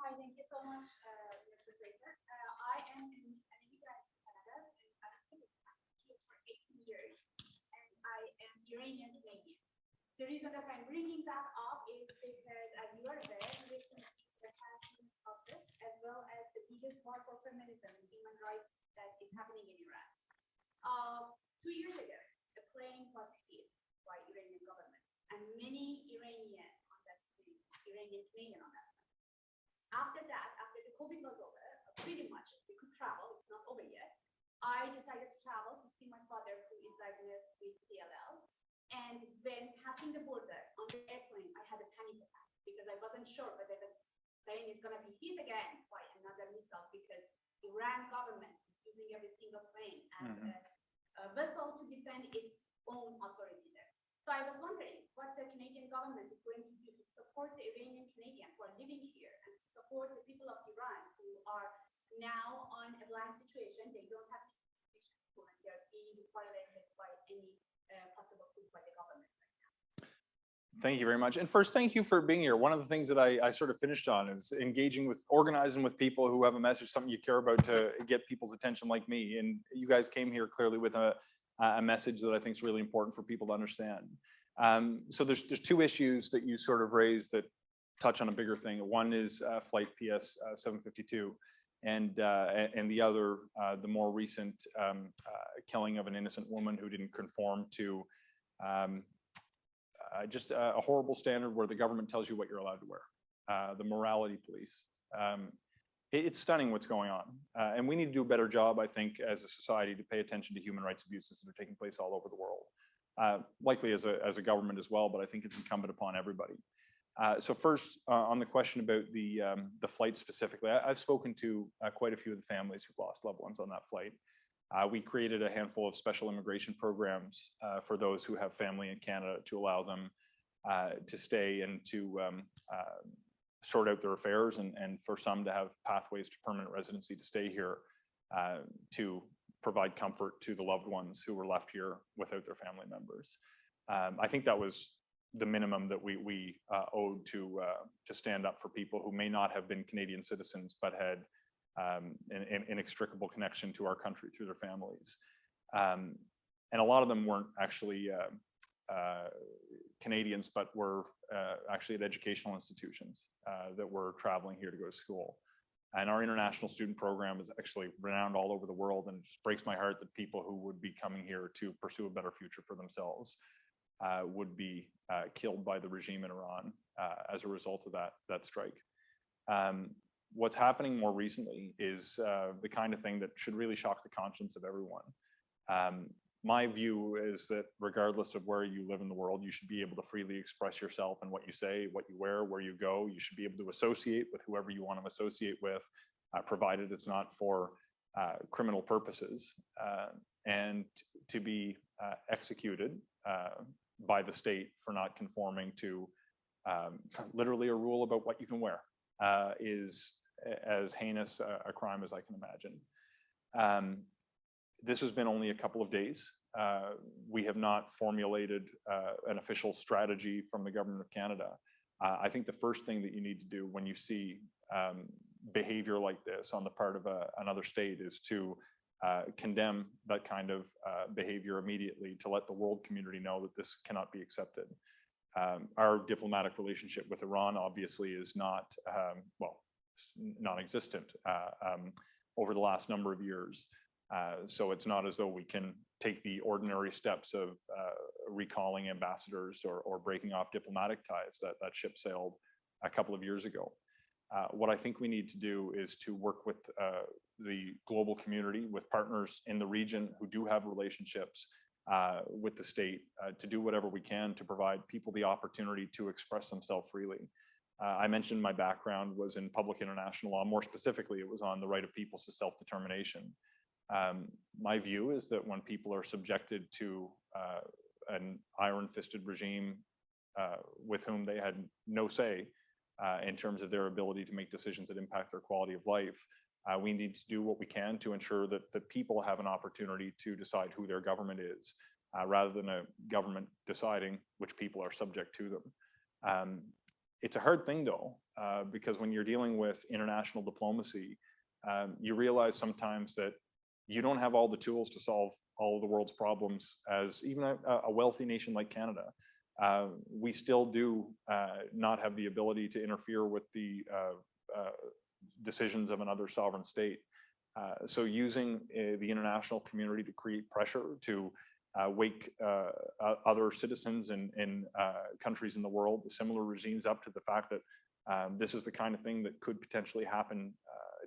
[SPEAKER 3] Hi, thank you so much, Mr. Fraser. I am an immigrant in Canada, and I've been here for 18 years, and I am Iranian Canadian. The reason that I'm bringing that up is because, as you are aware, recently there has been this, as well as the biggest war for feminism and human rights that is happening in Iran. 2 years ago, a plane was hit by Iranian government, and many Iranian on that plane, Iranian Canadian on that plane. After that, after the COVID was over, pretty much we could travel. It's not over yet. I decided to travel to see my father, who is diagnosed with CLL. And when passing the border on the airplane, I had a panic attack because I wasn't sure whether the plane is going to be hit again by another missile, because Iran government is using every single plane as a vessel to defend its own authority there. So I was wondering what the Canadian government is going to do to support the Iranian Canadians who are living here, and to support the people of Iran who are now on a blank situation. They don't have institutions, and they're being violated by any possible coup by the government right now.
[SPEAKER 2] Thank you very much. And first, thank you for being here. One of the things that I sort of finished on is engaging with, organizing with people who have a message, something you care about to get people's attention like me. And you guys came here clearly with a message that I think is really important for people to understand. So there's two issues that you sort of raised that touch on a bigger thing. One is flight PS 752. And the other, the more recent killing of an innocent woman who didn't conform to just a horrible standard where the government tells you what you're allowed to wear, the morality police. It's stunning what's going on. And we need to do a better job, I think, as a society to pay attention to human rights abuses that are taking place all over the world, likely as a government as well, but I think it's incumbent upon everybody. So first, on the question about the flight specifically, I've spoken to quite a few of the families who've lost loved ones on that flight. We created a handful of special immigration programs for those who have family in Canada to allow them to stay and to sort out their affairs, and for some to have pathways to permanent residency to stay here to provide comfort to the loved ones who were left here without their family members. I think that was the minimum that we owed to stand up for people who may not have been Canadian citizens, but had an inextricable connection to our country through their families. And a lot of them weren't actually Canadians, but were actually at educational institutions that were traveling here to go to school. And our international student program is actually renowned all over the world, and it just breaks my heart that people who would be coming here to pursue a better future for themselves would be killed by the regime in Iran as a result of that strike. What's happening more recently is the kind of thing that should really shock the conscience of everyone. My view is that regardless of where you live in the world, you should be able to freely express yourself and what you say, what you wear, where you go. You should be able to associate with whoever you want to associate with, provided it's not for criminal purposes, and to be executed by the state for not conforming to literally a rule about what you can wear is as heinous a crime as I can imagine. This has been only a couple of days. We have not formulated an official strategy from the government of Canada. I think the first thing that you need to do when you see behavior like this on the part of another state is to condemn that kind of behavior immediately, to let the world community know that this cannot be accepted. Our diplomatic relationship with Iran obviously is not, well, non-existent over the last number of years. So it's not as though we can take the ordinary steps of recalling ambassadors or breaking off diplomatic ties. That ship sailed a couple of years ago. What I think we need to do is to work with the global community, with partners in the region who do have relationships with the state, to do whatever we can to provide people the opportunity to express themselves freely. I mentioned my background was in public international law. More specifically, it was on the right of peoples to self-determination. My view is that when people are subjected to an iron-fisted regime with whom they had no say in terms of their ability to make decisions that impact their quality of life, we need to do what we can to ensure that people have an opportunity to decide who their government is, rather than a government deciding which people are subject to them. It's a hard thing though, because when you're dealing with international diplomacy, you realize sometimes that you don't have all the tools to solve all of the world's problems as even a wealthy nation like Canada. We still do not have the ability to interfere with the decisions of another sovereign state. So using the international community to create pressure to wake other citizens in countries in the world, similar regimes, up to the fact that this is the kind of thing that could potentially happen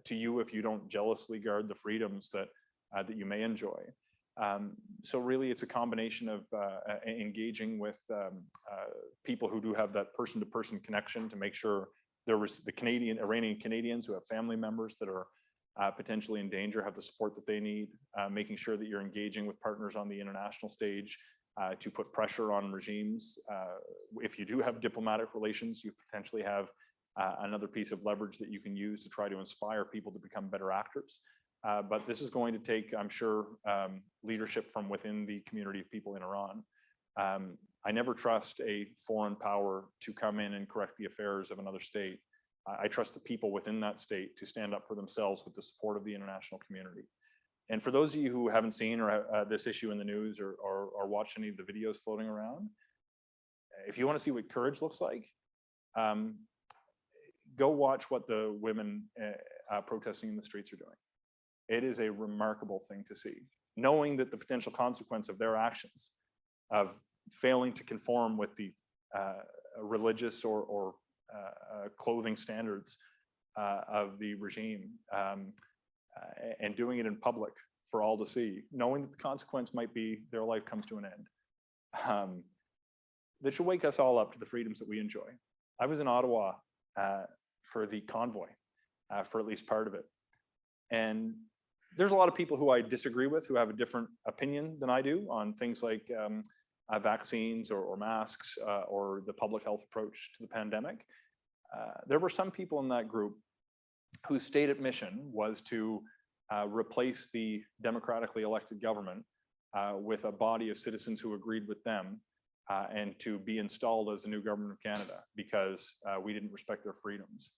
[SPEAKER 2] to you if you don't jealously guard the freedoms that you may enjoy. So really, it's a combination of engaging with people who do have that person-to-person connection to make sure there was the Iranian Canadians who have family members that are potentially in danger have the support that they need, making sure that you're engaging with partners on the international stage to put pressure on regimes. If you do have diplomatic relations, you potentially have another piece of leverage that you can use to try to inspire people to become better actors. But this is going to take, I'm sure, leadership from within the community of people in Iran. I never trust a foreign power to come in and correct the affairs of another state. I trust the people within that state to stand up for themselves with the support of the international community. And for those of you who haven't seen this issue in the news or watched any of the videos floating around, if you want to see what courage looks like, go watch what the women protesting in the streets are doing. It is a remarkable thing to see, knowing that the potential consequence of their actions, of failing to conform with the religious or clothing standards of the regime, and doing it in public for all to see, knowing that the consequence might be their life comes to an end. That should wake us all up to the freedoms that we enjoy. I was in Ottawa for the convoy, for at least part of it. And there's a lot of people who I disagree with, who have a different opinion than I do on things like vaccines or masks or the public health approach to the pandemic. There were some people in that group whose stated mission was to replace the democratically elected government with a body of citizens who agreed with them and to be installed as the new government of Canada because we didn't respect their freedoms.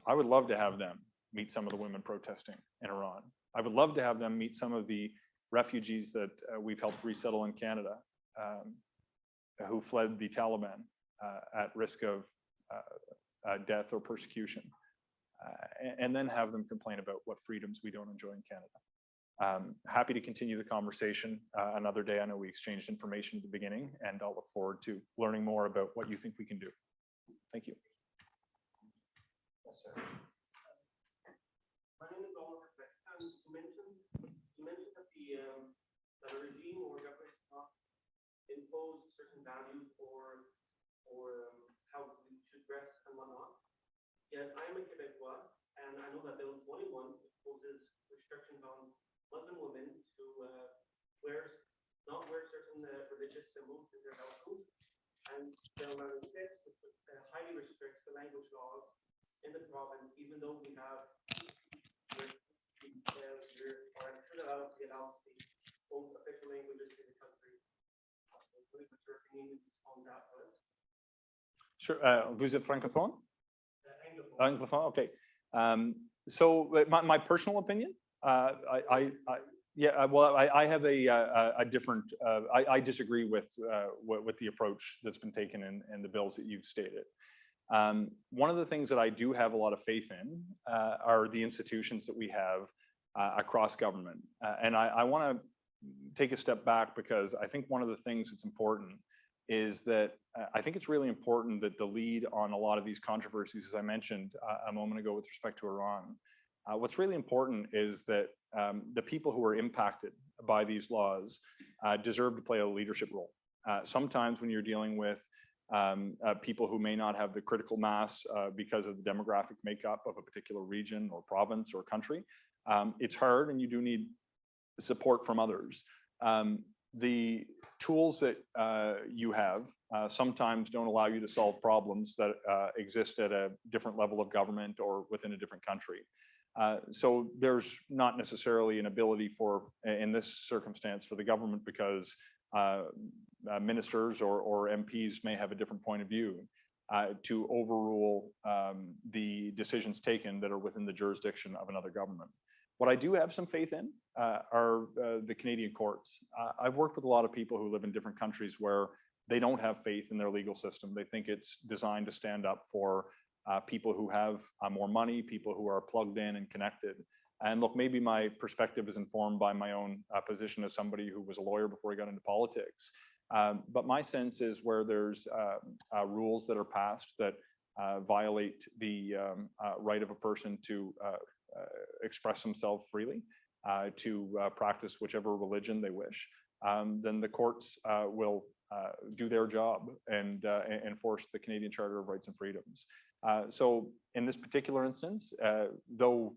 [SPEAKER 2] I would love to have them meet some of the women protesting in Iran. I would love to have them meet some of the refugees that we've helped resettle in Canada who fled the Taliban at risk of death or persecution, and then have them complain about what freedoms we don't enjoy in Canada. Happy to continue the conversation another day. I know we exchanged information at the beginning, and I'll look forward to learning more about what you think we can do. Thank you.
[SPEAKER 4] Yes, sir. My name is Oliver. You mentioned that a regime or government cannot impose certain values or how we should dress and whatnot. Yet I am a Quebecois, and I know that Bill 21 imposes restrictions on Muslim women to not wear certain religious symbols in their households. And Bill 96, which highly restricts the language laws in the province, even though we have allowed to be allowed to speak both official languages in the country. What's your opinion on that, was?
[SPEAKER 2] Sure. Vous êtes francophone?
[SPEAKER 4] Anglophone.
[SPEAKER 2] Anglophone. Okay. So my personal opinion, I have a different. I disagree with the approach that's been taken in the bills that you've stated. One of the things that I do have a lot of faith in are the institutions that we have across government. And I want to take a step back because I think one of the things that's important is that I think it's really important that the lead on a lot of these controversies, as I mentioned a moment ago with respect to Iran, what's really important is that the people who are impacted by these laws deserve to play a leadership role. Sometimes when you're dealing with people who may not have the critical mass because of the demographic makeup of a particular region or province or country, it's hard and you do need support from others. The tools that you have sometimes don't allow you to solve problems that exist at a different level of government or within a different country. So there's not necessarily an ability for, in this circumstance, for the government, because ministers or MPs may have a different point of view, to overrule the decisions taken that are within the jurisdiction of another government. What I do have some faith in are the Canadian courts. I've worked with a lot of people who live in different countries where they don't have faith in their legal system. They think it's designed to stand up for people who have more money, people who are plugged in and connected. And look, maybe my perspective is informed by my own position as somebody who was a lawyer before I got into politics. But my sense is where there's rules that are passed that violate the right of a person to express themselves freely, to practice whichever religion they wish, then the courts will do their job and enforce the Canadian Charter of Rights and Freedoms. So in this particular instance, though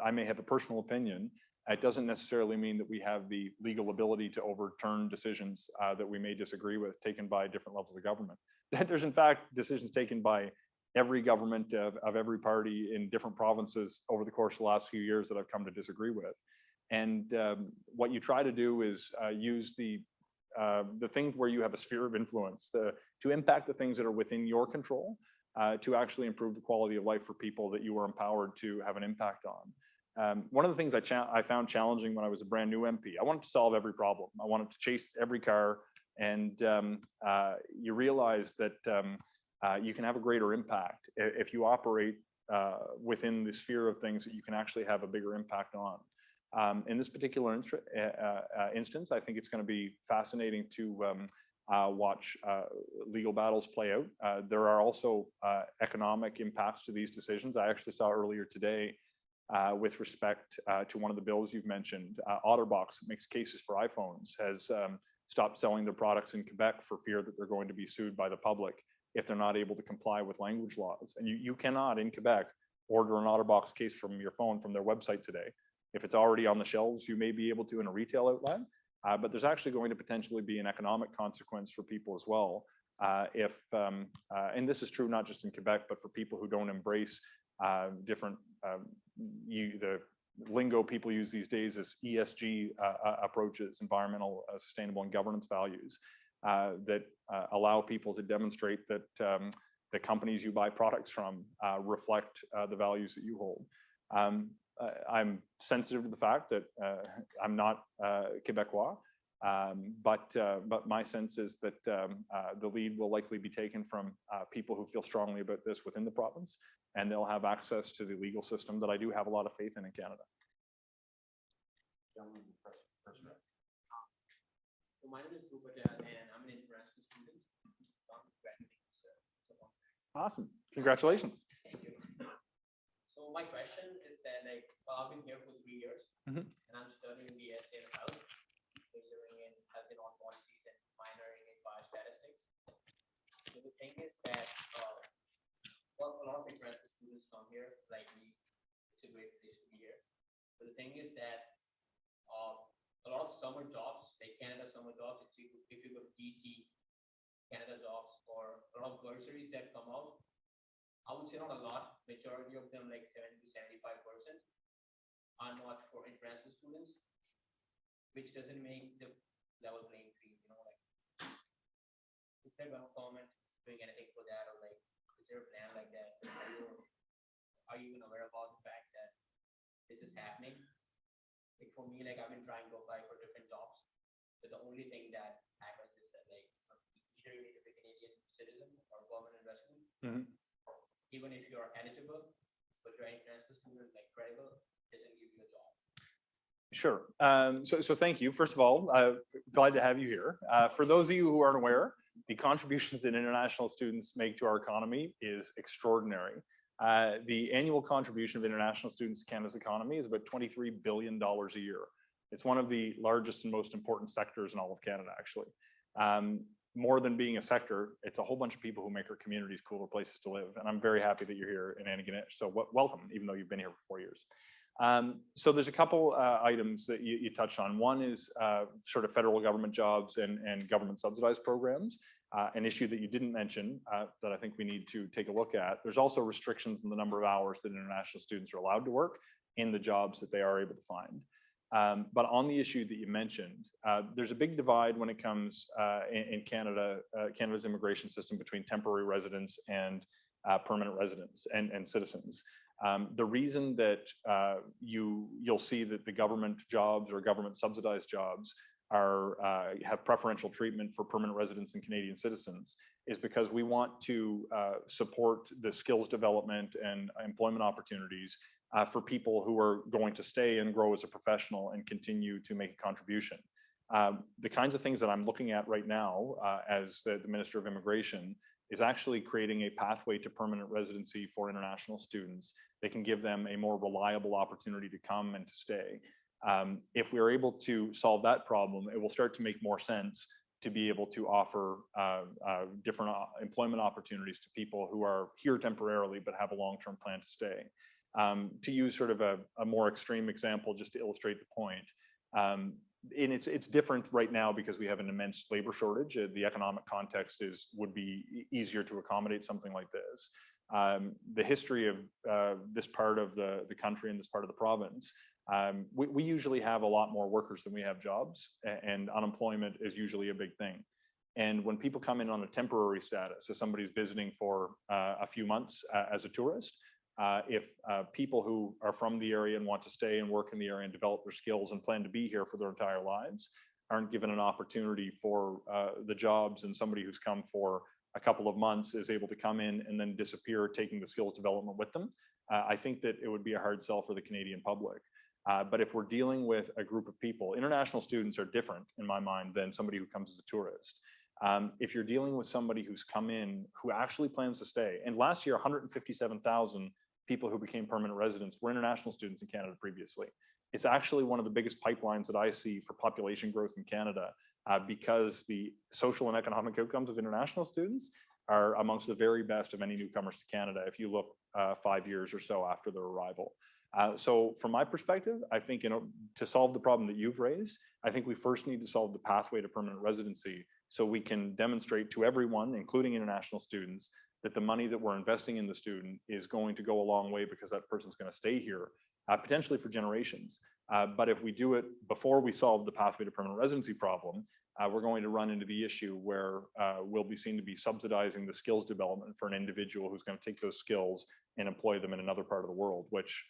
[SPEAKER 2] I may have a personal opinion, it doesn't necessarily mean that we have the legal ability to overturn decisions that we may disagree with, taken by different levels of government. There's in fact decisions taken by every government of every party in different provinces over the course of the last few years that I've come to disagree with. And what you try to do is use the the things where you have a sphere of influence, to impact the things that are within your control, to actually improve the quality of life for people that you are empowered to have an impact on. One of the things I found challenging when I was a brand new MP, I wanted to solve every problem. I wanted to chase every car, and you realize that you can have a greater impact if you operate within the sphere of things that you can actually have a bigger impact on. In this particular instance, I think it's going to be fascinating to watch legal battles play out. There are also economic impacts to these decisions. I actually saw earlier today with respect to one of the bills you've mentioned, OtterBox, that makes cases for iPhones, has stopped selling their products in Quebec for fear that they're going to be sued by the public if they're not able to comply with language laws. And you cannot in Quebec order an OtterBox case from your phone from their website today. If it's already on the shelves, you may be able to in a retail outlet, but there's actually going to potentially be an economic consequence for people as well. And this is true not just in Quebec, but for people who don't embrace different, the lingo people use these days is ESG approaches, environmental, sustainable, and governance values that allow people to demonstrate that the companies you buy products from reflect the values that you hold. I'm sensitive to the fact that I'm not Quebecois, but my sense is that the lead will likely be taken from people who feel strongly about this within the province, and they'll have access to the legal system that I do have a lot of faith in Canada.
[SPEAKER 4] So my name is Rupert, and I'm an international student.
[SPEAKER 2] Awesome. Congratulations.
[SPEAKER 4] Thank you. So my question is that, like, I've been here for 3 years, and I'm studying BSc in health, majoring in health and all policies, and minoring in biostatistics. So the thing is that, well, a lot of international students come here, like me. It's a great place to be here. But the thing is that a lot of summer jobs, like Canada summer jobs, if you go to DC, Canada jobs, or a lot of bursaries that come out, I would say not a lot, majority of them, like 70 to 75%, are not for international students, which doesn't make the level playing field, you know, like, is there a government doing anything for that, or like, is there a plan like that? Are you even aware about the fact that this is happening? Like for me, like I've been trying to apply for different jobs, but the only thing that happens is that, like, either you need to be a Canadian citizen or permanent resident. Even if you're eligible, but you're an international student, like credible, doesn't give you a job.
[SPEAKER 2] Sure. So thank you. First of all, glad to have you here. For those of you who aren't aware, the contributions that international students make to our economy is extraordinary. The annual contribution of international students to Canada's economy is about $23 billion a year. It's one of the largest and most important sectors in all of Canada, actually. More than being a sector, it's a whole bunch of people who make our communities cooler places to live. And I'm very happy that you're here in Antigonish. So welcome, even though you've been here for 4 years. So there's a couple items that you touched on. One is sort of federal government jobs and government subsidized programs, an issue that you didn't mention that I think we need to take a look at. There's also restrictions in the number of hours that international students are allowed to work in the jobs that they are able to find. But on the issue that you mentioned, there's a big divide when it comes in Canada, Canada's immigration system between temporary residents and permanent residents and citizens. The reason that you'll see that the government jobs or government subsidized jobs have preferential treatment for permanent residents and Canadian citizens is because we want to support the skills development and employment opportunities for people who are going to stay and grow as a professional and continue to make a contribution. The kinds of things that I'm looking at right now as the Minister of Immigration is actually creating a pathway to permanent residency for international students. They can give them a more reliable opportunity to come and to stay. If we are able to solve that problem, it will start to make more sense to be able to offer different employment opportunities to people who are here temporarily but have a long-term plan to stay. To use sort of a more extreme example, just to illustrate the point, and it's different right now because we have an immense labor shortage. The economic context would be easier to accommodate something like this. The history of this part of the country and this part of the province We usually have a lot more workers than we have jobs, and unemployment is usually a big thing. And when people come in on a temporary status, so somebody's visiting for a few months as a tourist, if people who are from the area and want to stay and work in the area and develop their skills and plan to be here for their entire lives aren't given an opportunity for the jobs, and somebody who's come for a couple of months is able to come in and then disappear, taking the skills development with them, I think that it would be a hard sell for the Canadian public. But if we're dealing with a group of people, international students are different in my mind than somebody who comes as a tourist. If you're dealing with somebody who's come in who actually plans to stay, and last year 157,000 people who became permanent residents were international students in Canada previously. It's actually one of the biggest pipelines that I see for population growth in Canada, because the social and economic outcomes of international students are amongst the very best of any newcomers to Canada if you look 5 years or so after their arrival. So from my perspective, I think to solve the problem that you've raised, I think we first need to solve the pathway to permanent residency so we can demonstrate to everyone, including international students, that the money that we're investing in the student is going to go a long way because that person's going to stay here, potentially for generations. But if we do it before we solve the pathway to permanent residency problem, we're going to run into the issue where we'll be seen to be subsidizing the skills development for an individual who's going to take those skills and employ them in another part of the world, which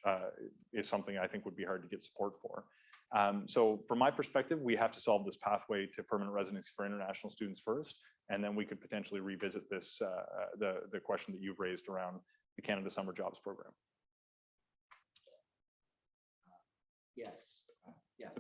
[SPEAKER 2] is something I think would be hard to get support for. So from my perspective, we have to solve this pathway to permanent residency for international students first, and then we could potentially revisit this, the question that you've raised around the Canada Summer Jobs Program.
[SPEAKER 1] Yes, yes.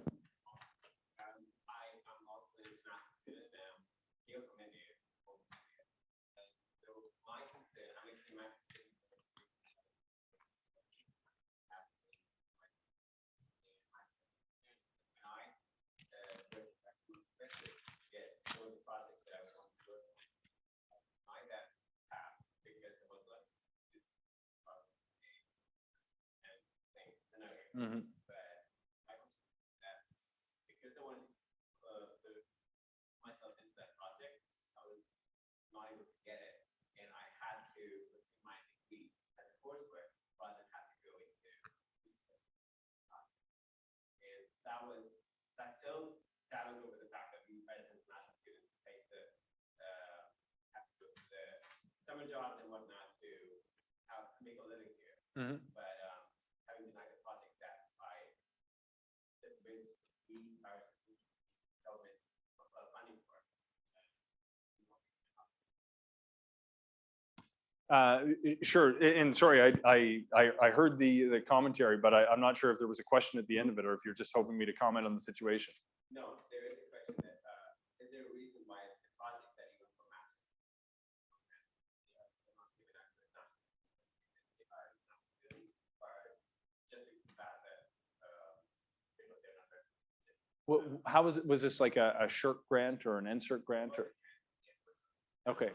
[SPEAKER 2] Mm-hmm.
[SPEAKER 4] Because I wanted myself into that project, I was not able to get it, and I had to put my degree as a coursework rather than have to go into research. And that still shadows over the fact that we as international students take have to go to the summer jobs and whatnot to make a living here.
[SPEAKER 2] Mm-hmm.
[SPEAKER 4] But having denied the project that I which we are government funding for.
[SPEAKER 2] Sure, and sorry, I heard the commentary, but I'm not sure if there was a question at the end of it or if you're just hoping me to comment on the situation.
[SPEAKER 4] No, there is a question that is there a reason why the project that even for master
[SPEAKER 2] Well, how was it? Was this like a SHIRT grant or an NSERC grant? Or okay.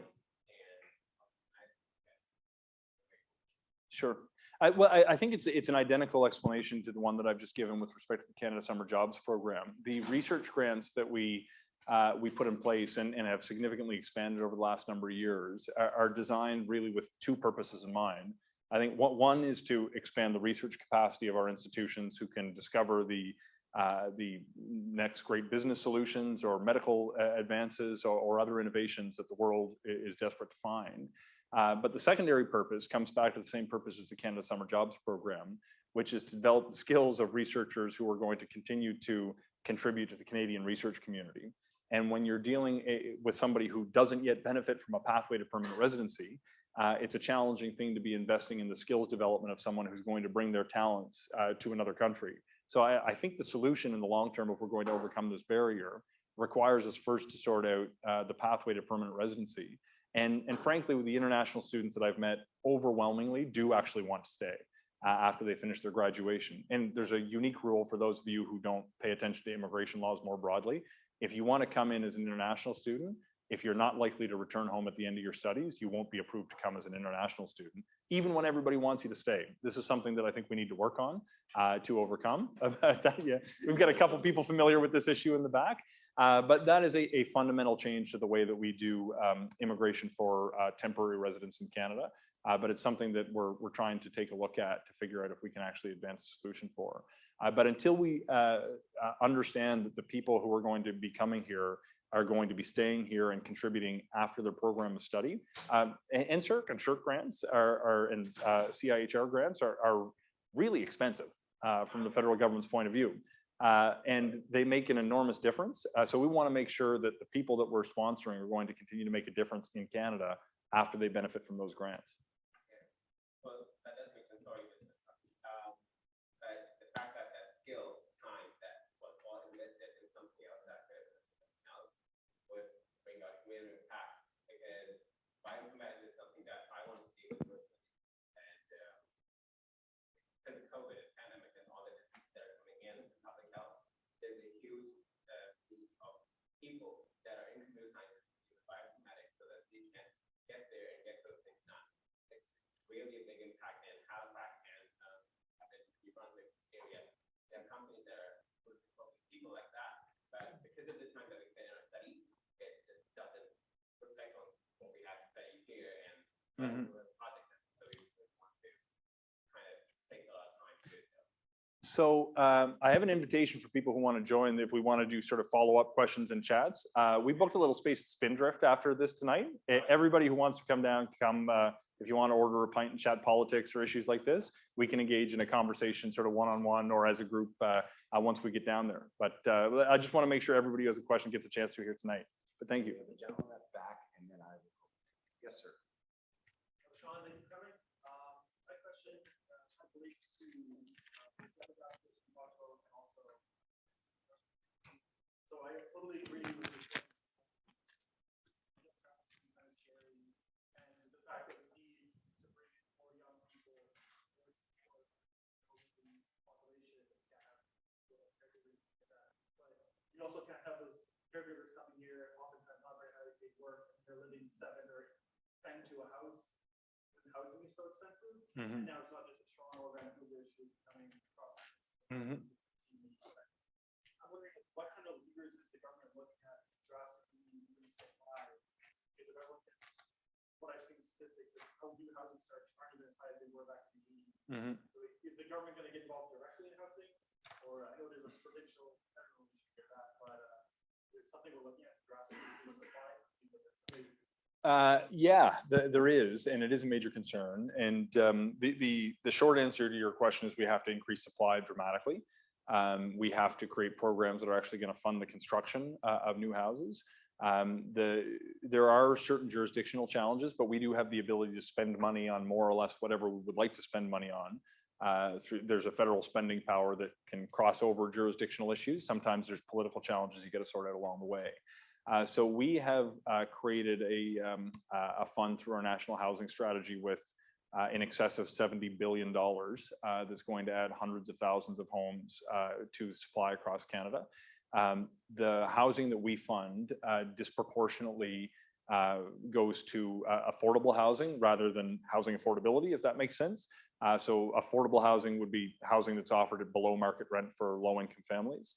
[SPEAKER 2] Sure. I think it's an identical explanation to the one that I've just given with respect to the Canada Summer Jobs Program. The research grants that we put in place and have significantly expanded over the last number of years are designed really with two purposes in mind. I think one is to expand the research capacity of our institutions who can discover the next great business solutions or medical advances or other innovations that the world is desperate to find. But the secondary purpose comes back to the same purpose as the Canada Summer Jobs Program, which is to develop the skills of researchers who are going to continue to contribute to the Canadian research community. And when you're dealing with somebody who doesn't yet benefit from a pathway to permanent residency, it's a challenging thing to be investing in the skills development of someone who's going to bring their talents to another country. So I think the solution in the long term, if we're going to overcome this barrier, requires us first to sort out the pathway to permanent residency. And frankly, with the international students that I've met, overwhelmingly do actually want to stay after they finish their graduation. And there's a unique rule for those of you who don't pay attention to immigration laws more broadly. If you want to come in as an international student, if you're not likely to return home at the end of your studies, you won't be approved to come as an international student, even when everybody wants you to stay. This is something that I think we need to work on to overcome. Yeah. We've got a couple people familiar with this issue in the back, but that is a fundamental change to the way that we do immigration for temporary residents in Canada. But it's something that we're trying to take a look at to figure out if we can actually advance the solution for. But until we understand that the people who are going to be coming here are going to be staying here and contributing after their program of study, NSERC and SHRC grants and CIHR grants are really expensive from the federal government's point of view. And they make an enormous difference. So we want to make sure that the people that we're sponsoring are going to continue to make a difference in Canada after they benefit from those grants.
[SPEAKER 5] Well, that does make sense. Sorry, but the fact that that skill time that was all invested in something else that could something else would bring out real impact, because bioinformatics is something that I want to do personally. And because of COVID and pandemic and all the diseases that are coming in public health, there's a huge need of people that are in computer science to bioinformatics so that they can get there and get those things done. It's really a big impact in Halifax and New Brunswick area. There are companies that are looking for people like that, but because of the time that we spend in our studies, it just doesn't reflect on what we have to study here and projects. So we want to kind of take a lot of time to do so.
[SPEAKER 2] So I have an invitation for people who want to join if we want to do sort of follow-up questions and chats. We booked a little space at Spindrift after this tonight. Everybody who wants to come down, come. If you want to order a pint and chat politics or issues like this, we can engage in a conversation sort of one-on-one or as a group once we get down there. But I just want to make sure everybody who has a question gets a chance to hear tonight. But thank you.
[SPEAKER 1] The gentleman at the back, and then I will. Yes, sir.
[SPEAKER 4] Sean, thank you for coming. My question relates to demographics and also. So I totally agree with you. Kind of scary, and the fact that we need to bring in more young people for the population that can't have caregivers like that. But you also can't have those caregivers coming here, oftentimes not very highly paid work, and they're living 7 or 10 to a house. Housing is so expensive. And now it's not just a Toronto or Vancouver issue coming across. I'm wondering what kind of levers is the government looking at to drastically increase supply? Because if I look at what I've seen in statistics, is how new housing starts aren't even as high as they were back in the 80s. So is the government going to get involved directly in housing? Or I know there's a provincial, federal issue with that, but is it something we're looking at to drastically increase supply?
[SPEAKER 2] Yeah, there is, and it is a major concern. And the short answer to your question is we have to increase supply dramatically. We have to create programs that are actually going to fund the construction of new houses. There are certain jurisdictional challenges, but we do have the ability to spend money on more or less whatever we would like to spend money on. There's a federal spending power that can cross over jurisdictional issues. Sometimes there's political challenges you got to sort out along the way. So we have created a fund through our national housing strategy with in excess of $70 billion that's going to add hundreds of thousands of homes to supply across Canada. The housing that we fund disproportionately goes to affordable housing rather than housing affordability, if that makes sense. So affordable housing would be housing that's offered at below market rent for low-income families.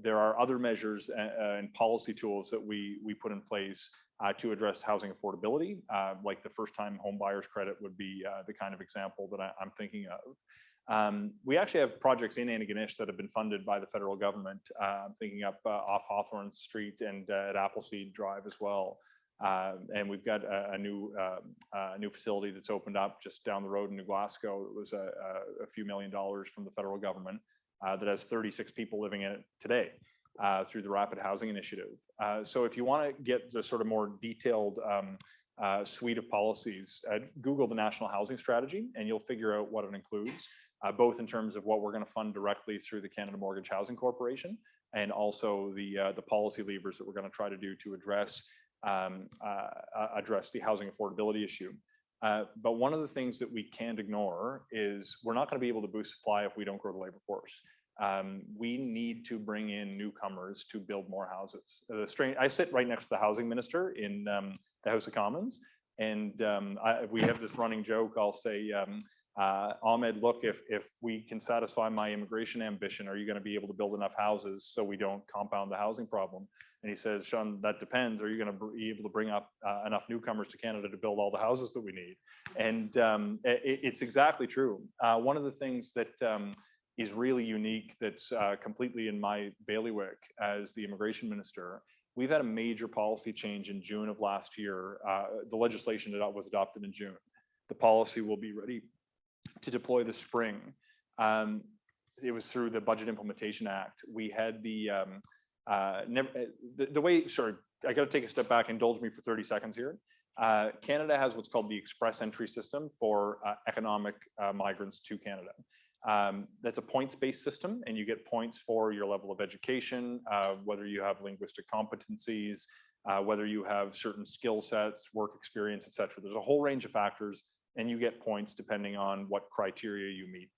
[SPEAKER 2] There are other measures and policy tools that we put in place to address housing affordability, like the first-time home buyers credit would be the kind of example that I'm thinking of. We actually have projects in Antigonish that have been funded by the federal government. I'm thinking up off Hawthorne Street and at Appleseed Drive as well. And we've got a new facility that's opened up just down the road in New Glasgow. It was a few $1 million from the federal government that has 36 people living in it today through the Rapid Housing Initiative. So if you want to get the sort of more detailed suite of policies, Google the National Housing Strategy and you'll figure out what it includes, both in terms of what we're going to fund directly through the Canada Mortgage Housing Corporation and also the policy levers that we're going to try to do to address the housing affordability issue. But one of the things that we can't ignore is we're not going to be able to boost supply if we don't grow the labor force. We need to bring in newcomers to build more houses. I sit right next to the housing minister in the House of Commons, and we have this running joke. I'll say, Ahmed, look, if we can satisfy my immigration ambition, are you going to be able to build enough houses so we don't compound the housing problem? And he says, Sean, that depends. Are you going to be able to bring up enough newcomers to Canada to build all the houses that we need? And it's exactly true. One of the things that is really unique, that's completely in my bailiwick as the immigration minister. We've had a major policy change in June of last year. The legislation that was adopted in June. The policy will be ready to deploy this spring. It was through the Budget Implementation Act. We had the way, sorry, I got to take a step back, indulge me for 30 seconds here. Canada has what's called the express entry system for economic migrants to Canada. That's a points-based system, and you get points for your level of education, whether you have linguistic competencies, whether you have certain skill sets, work experience, etc. There's a whole range of factors, and you get points depending on what criteria you meet.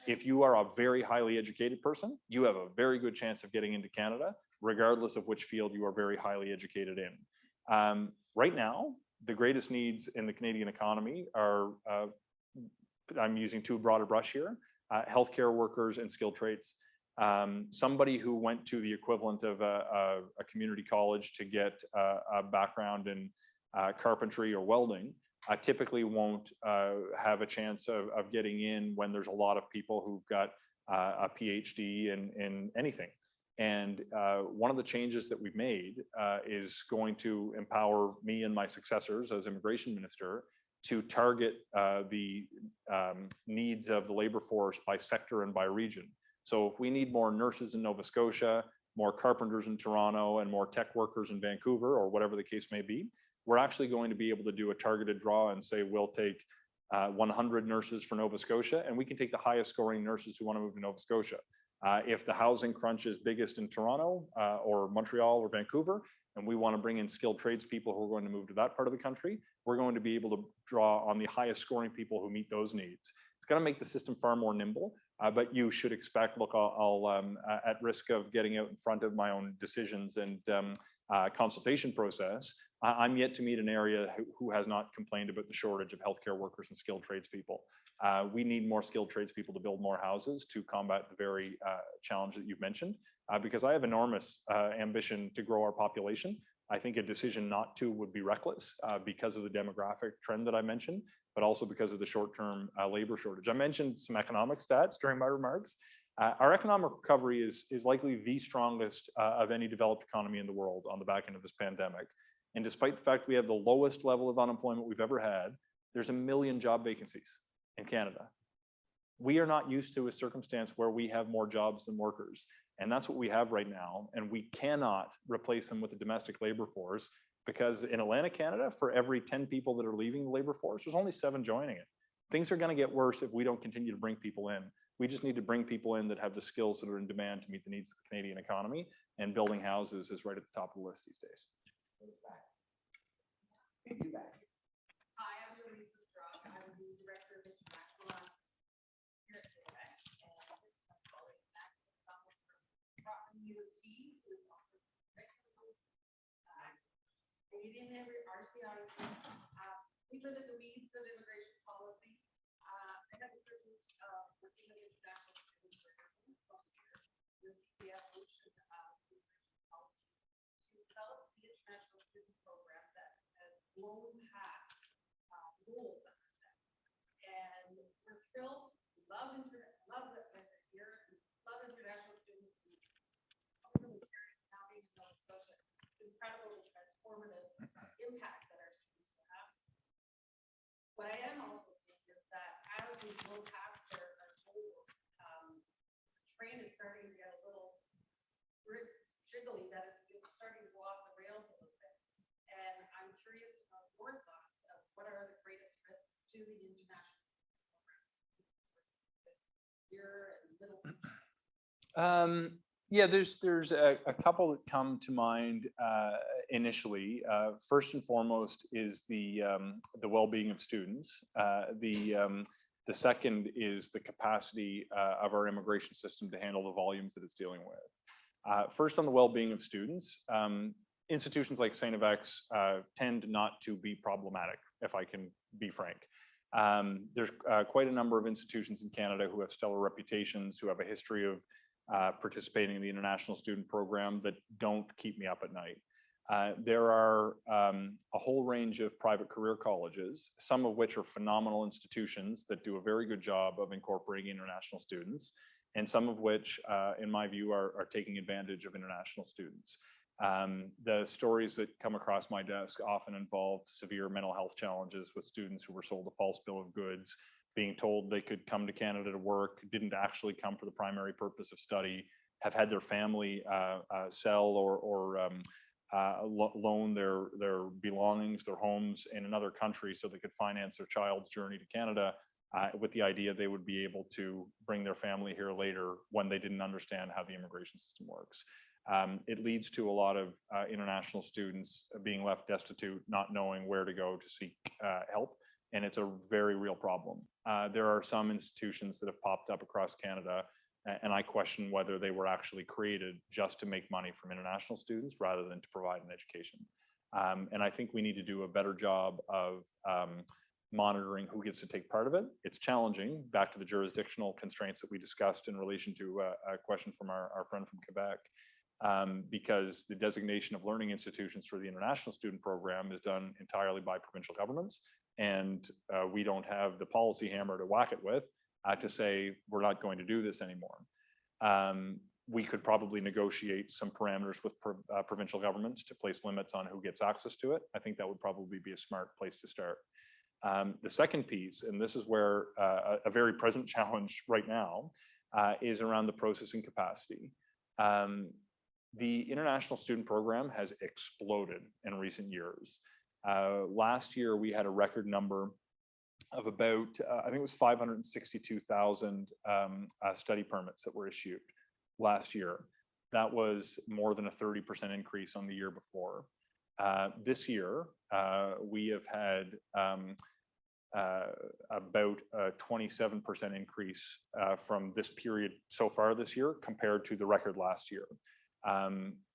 [SPEAKER 2] If you are a very highly educated person, you have a very good chance of getting into Canada, regardless of which field you are very highly educated in. Right now, the greatest needs in the Canadian economy are, I'm using too broad a brush here, healthcare workers and skilled trades. Somebody who went to the equivalent of a community college to get a background in carpentry or welding typically won't have a chance of getting in when there's a lot of people who've got a PhD in anything. And one of the changes that we've made is going to empower me and my successors as immigration minister to target the needs of the labor force by sector and by region. So if we need more nurses in Nova Scotia, more carpenters in Toronto, and more tech workers in Vancouver, or whatever the case may be, we're actually going to be able to do a targeted draw and say, we'll take 100 nurses for Nova Scotia, and we can take the highest scoring nurses who want to move to Nova Scotia. If the housing crunch is biggest in Toronto or Montreal or Vancouver, and we want to bring in skilled tradespeople who are going to move to that part of the country, we're going to be able to draw on the highest scoring people who meet those needs. It's going to make the system far more nimble, but you should expect, look, I'll at risk of getting out in front of my own decisions and consultation process, I'm yet to meet an area who has not complained about the shortage of healthcare workers and skilled tradespeople. We need more skilled tradespeople to build more houses to combat the very challenge that you've mentioned, because I have enormous ambition to grow our population. I think a decision not to would be reckless because of the demographic trend that I mentioned, but also because of the short-term labor shortage. I mentioned some economic stats during my remarks. Our economic recovery is likely the strongest of any developed economy in the world on the back end of this pandemic. And despite the fact we have the lowest level of unemployment we've ever had, there's 1 million job vacancies in Canada. We are not used to a circumstance where we have more jobs than workers. And that's what we have right now. And we cannot replace them with the domestic labor force, because in Atlantic Canada, for every 10 people that are leaving the labor force, there's only 7 joining it. Things are going to get worse if we don't continue to bring people in. We just need to bring people in that have the skills that are in demand to meet the needs of the Canadian economy, and building houses is right at the top of the list these days.
[SPEAKER 6] Hi, I'm Lisa Strong. I'm the Director of International here at CIVEX, and my colleague Max from UT, who is also in every RCI. We live in the weeds of immigration policy. I have the privilege of working with international students for 12 years. The CPF Ocean immigration policy to develop the international student program that has blown past rules that were set. And we're thrilled. We love that we're here. We love international students. Now being in Nova Scotia, it's incredible the transformative impact that our students will have. What I am also seeing is that as we blow past our goals, the train is starting to get a little jiggly, that it's starting to go off the rails a little bit. And I'm curious to know your thoughts of what are the greatest risks to the international program here and middle.
[SPEAKER 2] Yeah, there's a couple that come to mind initially. First and foremost is the well-being of students. The second is the capacity of our immigration system to handle the volumes that it's dealing with. First, on the well-being of students, institutions like St. FX tend not to be problematic, if I can be frank. There's quite a number of institutions in Canada who have stellar reputations, who have a history of participating in the international student program, that don't keep me up at night. There are a whole range of private career colleges, some of which are phenomenal institutions that do a very good job of incorporating international students, and some of which, in my view, are taking advantage of international students. The stories that come across my desk often involve severe mental health challenges with students who were sold a false bill of goods, being told they could come to Canada to work, didn't actually come for the primary purpose of study, have had their family sell or loan their belongings, their homes in another country so they could finance their child's journey to Canada with the idea they would be able to bring their family here later when they didn't understand how the immigration system works. It leads to a lot of international students being left destitute, not knowing where to go to seek help, and it's a very real problem. There are some institutions that have popped up across Canada, and I question whether they were actually created just to make money from international students rather than to provide an education. And I think we need to do a better job of monitoring who gets to take part of it. It's challenging, back to the jurisdictional constraints that we discussed in relation to a question from our friend from Quebec, because the designation of learning institutions for the international student program is done entirely by provincial governments, and we don't have the policy hammer to whack it with to say we're not going to do this anymore. We could probably negotiate some parameters with provincial governments to place limits on who gets access to it. I think that would probably be a smart place to start. The second piece, and this is where a very present challenge right now, is around the processing capacity. The international student program has exploded in recent years. Last year, we had a record number of about, I think it was 562,000 study permits that were issued last year. That was more than a 30% increase on the year before. This year, we have had about a 27% increase from this period so far this year compared to the record last year.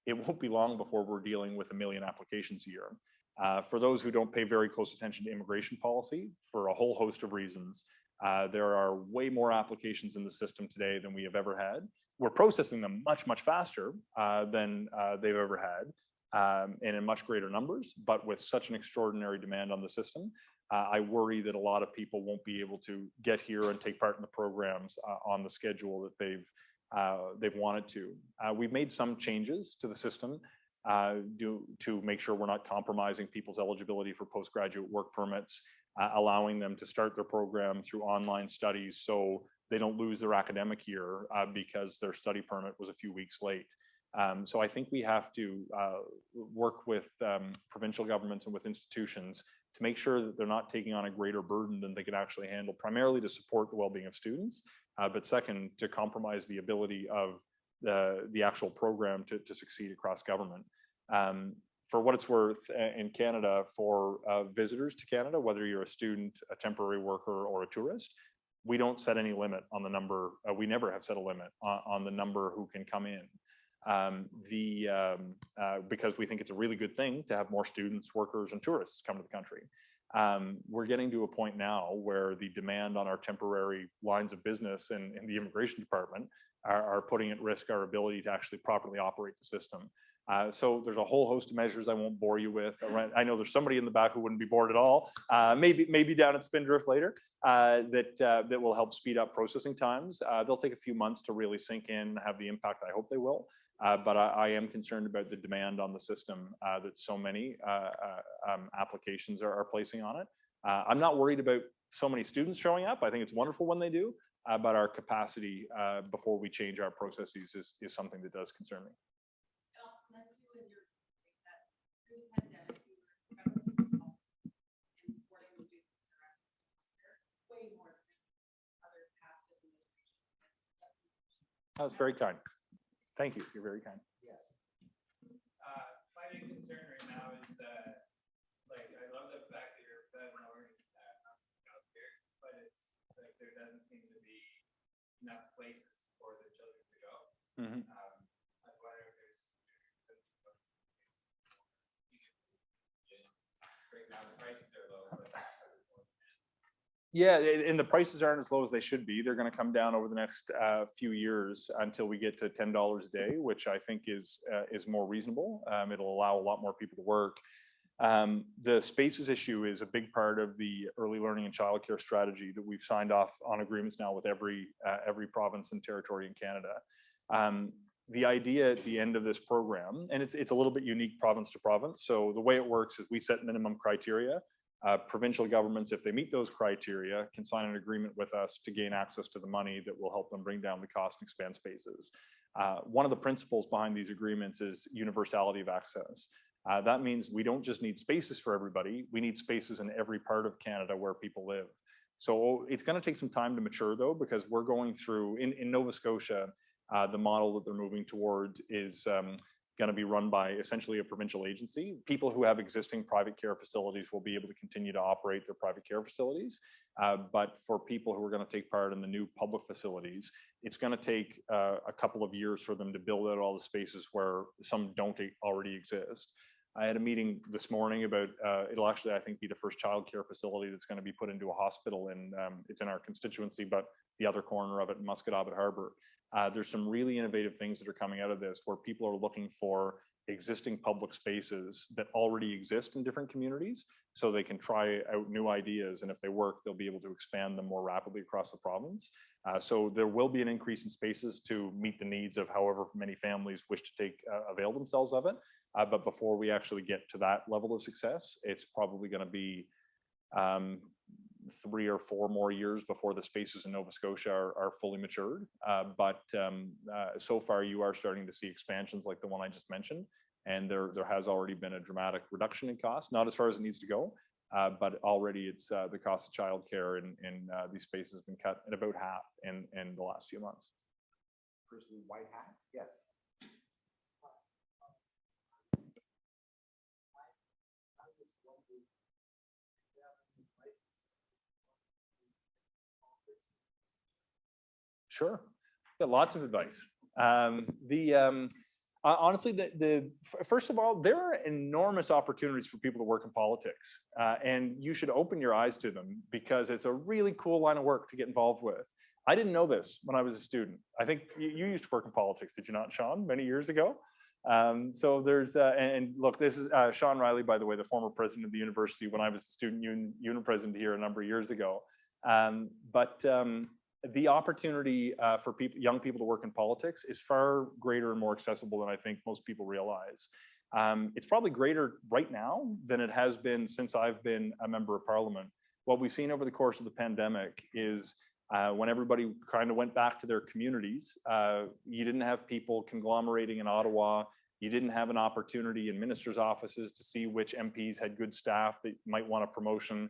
[SPEAKER 2] It won't be long before we're dealing with 1 million applications a year. For those who don't pay very close attention to immigration policy, for a whole host of reasons, there are way more applications in the system today than we have ever had. We're processing them much, much faster than they've ever had, and in much greater numbers, but with such an extraordinary demand on the system, I worry that a lot of people won't be able to get here and take part in the programs on the schedule that they've wanted to. We've made some changes to the system to make sure we're not compromising people's eligibility for postgraduate work permits, allowing them to start their program through online studies so they don't lose their academic year because their study permit was a few weeks late. So I think we have to work with provincial governments and with institutions to make sure that they're not taking on a greater burden than they can actually handle, primarily to support the well-being of students, but second, to compromise the ability of the actual program to succeed across government. For what it's worth, in Canada, for visitors to Canada, whether you're a student, a temporary worker, or a tourist, we don't set any limit on the number. We never have set a limit on the number who can come in. Because we think it's a really good thing to have more students, workers, and tourists come to the country. We're getting to a point now where the demand on our temporary lines of business in the immigration department are putting at risk our ability to actually properly operate the system. So there's a whole host of measures I won't bore you with. I know there's somebody in the back who wouldn't be bored at all, maybe down at Spindrift later, that will help speed up processing times. They'll take a few months to really sink in, have the impact I hope they will. But I am concerned about the demand on the system that so many applications are placing on it. I'm not worried about so many students showing up. I think it's wonderful when they do, but our capacity before we change our processes is something that does concern me. That's very kind. Thank you. You're very kind.
[SPEAKER 1] Yes.
[SPEAKER 5] My big concern right now is that, like, I love the fact that you're Mulroney out here, but it's like there doesn't seem to be enough places for the children to go.
[SPEAKER 2] Mm-hmm.
[SPEAKER 5] I was wondering if there's right now the prices are low, but
[SPEAKER 2] Yeah, and the prices aren't as low as they should be. They're going to come down over the next few years until we get to $10 a day, which I think is more reasonable. It'll allow a lot more people to work. The spaces issue is a big part of the early learning and childcare strategy that we've signed off on agreements now with every province and territory in Canada. The idea at the end of this program, and it's a little bit unique province to province. So the way it works is we set minimum criteria. Provincial governments, if they meet those criteria, can sign an agreement with us to gain access to the money that will help them bring down the cost and expand spaces. One of the principles behind these agreements is universality of access. That means we don't just need spaces for everybody, we need spaces in every part of Canada where people live. So it's going to take some time to mature though, because we're going through, in Nova Scotia, the model that they're moving towards is going to be run by essentially a provincial agency. People who have existing private care facilities will be able to continue to operate their private care facilities. But for people who are going to take part in the new public facilities, it's going to take a couple of years for them to build out all the spaces where some don't already exist. I had a meeting this morning about, it'll actually, I think, be the first childcare facility that's going to be put into a hospital, and it's in our constituency, but the other corner of it in Musquodoboit Harbour. There's some really innovative things that are coming out of this where people are looking for existing public spaces that already exist in different communities so they can try out new ideas, and if they work, they'll be able to expand them more rapidly across the province. So there will be an increase in spaces to meet the needs of however many families wish to avail themselves of it. But before we actually get to that level of success, it's probably going to be 3 or 4 more years before the spaces in Nova Scotia are fully matured. But so far you are starting to see expansions like the one I just mentioned. And there has already been a dramatic reduction in cost, not as far as it needs to go, but already it's the cost of childcare in these spaces has been cut at about half in the last few months.
[SPEAKER 1] Person in white hat, yes.
[SPEAKER 2] Sure, got lots of advice. Honestly, first of all, there are enormous opportunities for people to work in politics, and you should open your eyes to them because it's a really cool line of work to get involved with. I didn't know this when I was a student. I think you used to work in politics, did you not, Sean, many years ago? So there's, and look, this is Sean Riley, by the way, the former president of the university when I was the student unit president here a number of years ago. The opportunity for young people to work in politics is far greater and more accessible than I think most people realize. It's probably greater right now than it has been since I've been a member of parliament. What we've seen over the course of the pandemic is when everybody kind of went back to their communities, you didn't have people conglomerating in Ottawa. You didn't have an opportunity in ministers' offices to see which MPs had good staff that might want a promotion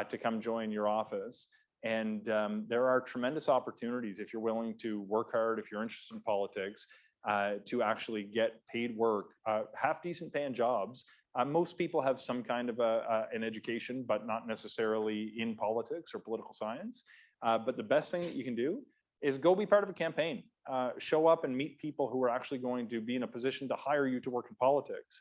[SPEAKER 2] to come join your office. And there are tremendous opportunities if you're willing to work hard, if you're interested in politics, to actually get paid work, half decent paying jobs. Most people have some kind of an education, but not necessarily in politics or political science. But the best thing that you can do is go be part of a campaign. Show up and meet people who are actually going to be in a position to hire you to work in politics.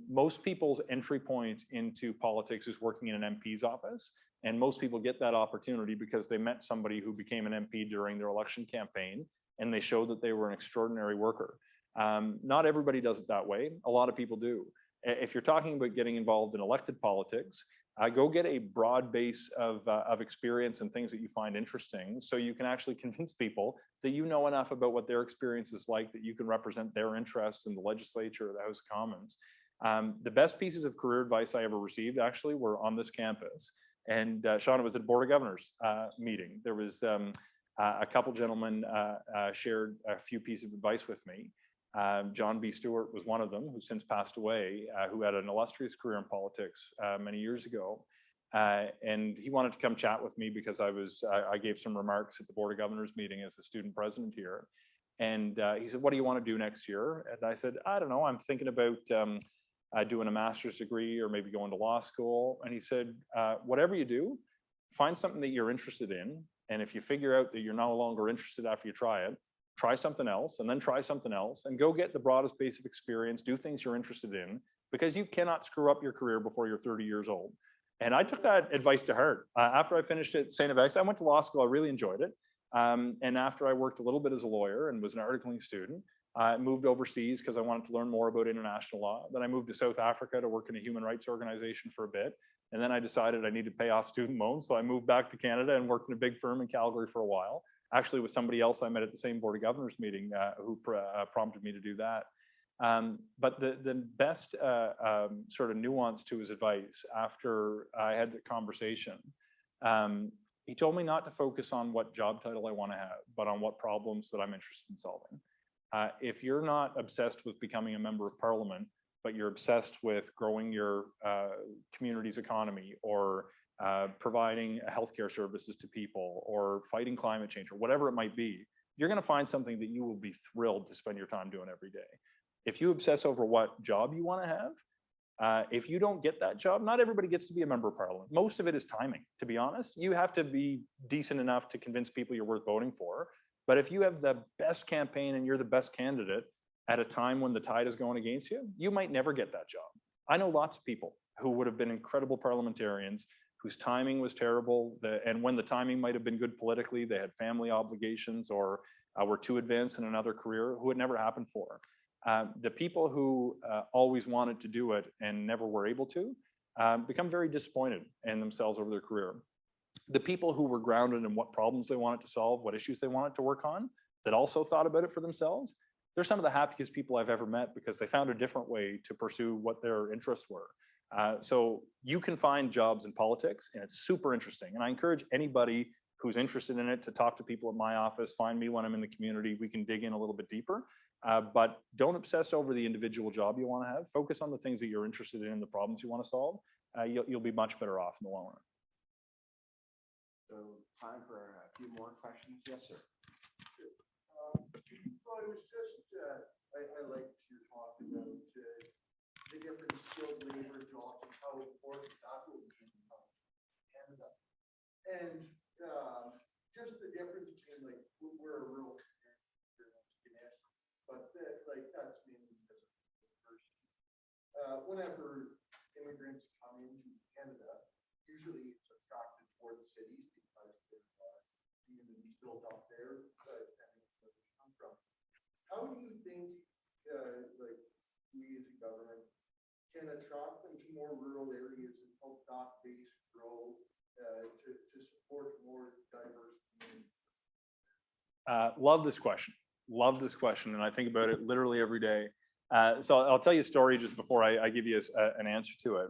[SPEAKER 2] Most people's entry point into politics is working in an MP's office. And most people get that opportunity because they met somebody who became an MP during their election campaign, and they showed that they were an extraordinary worker. Not everybody does it that way. A lot of people do. If you're talking about getting involved in elected politics, go get a broad base of experience and things that you find interesting, so you can actually convince people that you know enough about what their experience is like that you can represent their interests in the legislature or the House of Commons. The best pieces of career advice I ever received actually were on this campus. And Sean, it was at Board of Governors meeting. There was a couple gentlemen shared a few pieces of advice with me. John B. Stewart was one of them, who since passed away, who had an illustrious career in politics many years ago. And he wanted to come chat with me because I gave some remarks at the Board of Governors meeting as the student president here. And he said, "What do you want to do next year?" And I said, "I don't know, I'm thinking about doing a master's degree or maybe going to law school." And he said, "Whatever you do, find something that you're interested in. And if you figure out that you're no longer interested after you try it, try something else and then try something else and go get the broadest base of experience, do things you're interested in, because you cannot screw up your career before you're 30 years old." And I took that advice to heart. After I finished at St. FX, I went to law school. I really enjoyed it. And after I worked a little bit as a lawyer and was an articling student, I moved overseas because I wanted to learn more about international law. Then I moved to South Africa to work in a human rights organization for a bit. And then I decided I needed to pay off student loans. So I moved back to Canada and worked in a big firm in Calgary for a while, actually with somebody else I met at the same Board of Governors meeting who prompted me to do that. But the best sort of nuance to his advice after I had the conversation, he told me not to focus on what job title I want to have, but on what problems that I'm interested in solving. If you're not obsessed with becoming a member of parliament, but you're obsessed with growing your community's economy or providing healthcare services to people or fighting climate change or whatever it might be, you're going to find something that you will be thrilled to spend your time doing every day. If you obsess over what job you want to have, if you don't get that job, not everybody gets to be a member of parliament. Most of it is timing, to be honest. You have to be decent enough to convince people you're worth voting for. But if you have the best campaign and you're the best candidate at a time when the tide is going against you, you might never get that job. I know lots of people who would have been incredible parliamentarians whose timing was terrible. And when the timing might have been good politically, they had family obligations or were too advanced in another career who it never happened for. The people who always wanted to do it and never were able to become very disappointed in themselves over their career. The people who were grounded in what problems they wanted to solve, what issues they wanted to work on, that also thought about it for themselves, they're some of the happiest people I've ever met because they found a different way to pursue what their interests were. So you can find jobs in politics and it's super interesting. And I encourage anybody who's interested in it to talk to people at my office, find me when I'm in the community, we can dig in a little bit deeper. But don't obsess over the individual job you want to have. Focus on the things that you're interested in, the problems you want to solve. You'll be much better off in the long run.
[SPEAKER 1] So time for a few more questions. Yes, sir.
[SPEAKER 7] So I was just, I liked your talk about the different skilled labor jobs and how important that will be in Canada. And just the difference between like, we're a rural community, but like that's mainly because of diversity. Whenever immigrants come into Canada, usually it's attracted towards cities because there's communities built up there, depending on where they come from. How do you think, like, we as a government can attract them to more rural areas and help that base grow to support more diverse communities?
[SPEAKER 2] Love this question. Love this question. And I think about it literally every day. So I'll tell you a story just before I give you an answer to it.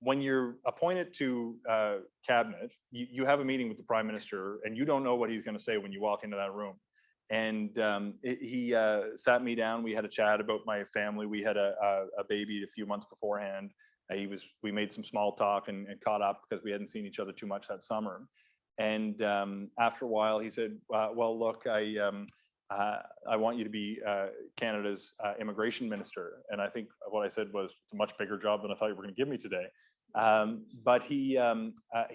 [SPEAKER 2] When you're appointed to cabinet, you have a meeting with the Prime Minister and you don't know what he's going to say when you walk into that room. And he sat me down. We had a chat about my family. We had a baby a few months beforehand. We made some small talk and caught up because we hadn't seen each other too much that summer. And after a while, he said, well, look, I want you to be Canada's immigration minister. And I think what I said was, it's a much bigger job than I thought you were going to give me today. But he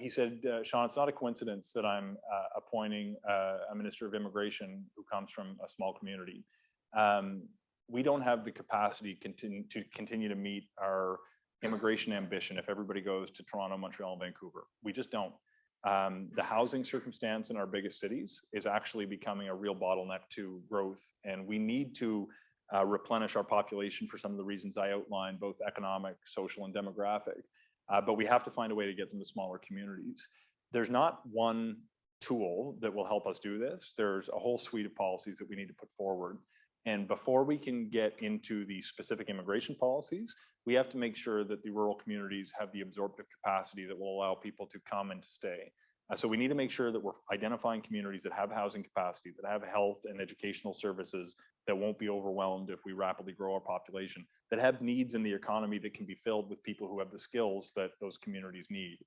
[SPEAKER 2] said, Sean, it's not a coincidence that I'm appointing a minister of immigration who comes from a small community. We don't have the capacity to continue to meet our immigration ambition if everybody goes to Toronto, Montreal, and Vancouver. We just don't. The housing circumstance in our biggest cities is actually becoming a real bottleneck to growth. And we need to replenish our population for some of the reasons I outlined, both economic, social, and demographic. But we have to find a way to get them to smaller communities. There's not one tool that will help us do this. There's a whole suite of policies that we need to put forward. And before we can get into the specific immigration policies, we have to make sure that the rural communities have the absorptive capacity that will allow people to come and to stay. So we need to make sure that we're identifying communities that have housing capacity, that have health and educational services, that won't be overwhelmed if we rapidly grow our population, that have needs in the economy that can be filled with people who have the skills that those communities need.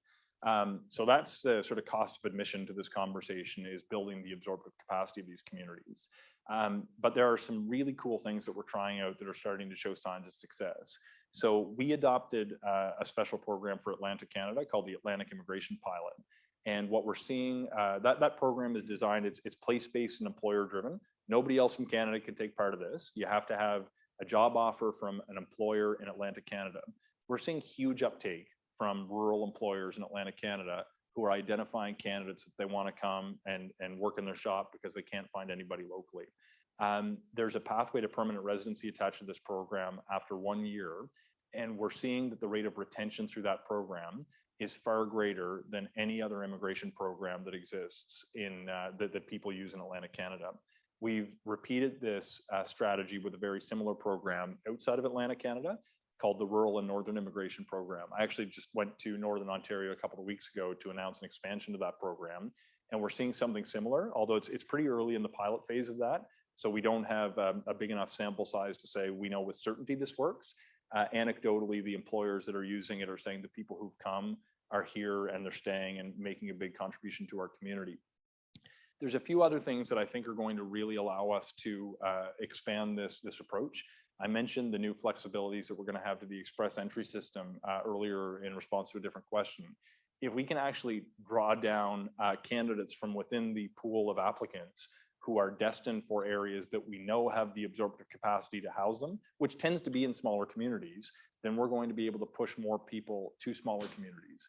[SPEAKER 2] So that's the sort of cost of admission to this conversation, is building the absorptive capacity of these communities. But there are some really cool things that we're trying out that are starting to show signs of success. So we adopted a special program for Atlantic Canada called the Atlantic Immigration Pilot. And what we're seeing, that program is designed, it's place-based and employer-driven. Nobody else in Canada can take part of this. You have to have a job offer from an employer in Atlantic Canada. We're seeing huge uptake from rural employers in Atlantic Canada who are identifying candidates that they want to come and work in their shop because they can't find anybody locally. There's a pathway to permanent residency attached to this program after 1 year, and we're seeing that the rate of retention through that program is far greater than any other immigration program that exists in that people use in Atlantic Canada. We've repeated this strategy with a very similar program outside of Atlantic Canada called the Rural and Northern Immigration Program. I actually just went to Northern Ontario a couple of weeks ago to announce an expansion to that program, and we're seeing something similar, although it's pretty early in the pilot phase of that, so we don't have a big enough sample size to say we know with certainty this works. Anecdotally, the employers that are using it are saying the people who've come are here and they're staying and making a big contribution to our community. There's a few other things that I think are going to really allow us to expand this approach. I mentioned the new flexibilities that we're going to have to the express entry system earlier in response to a different question. If we can actually draw down candidates from within the pool of applicants who are destined for areas that we know have the absorptive capacity to house them, which tends to be in smaller communities, then we're going to be able to push more people to smaller communities.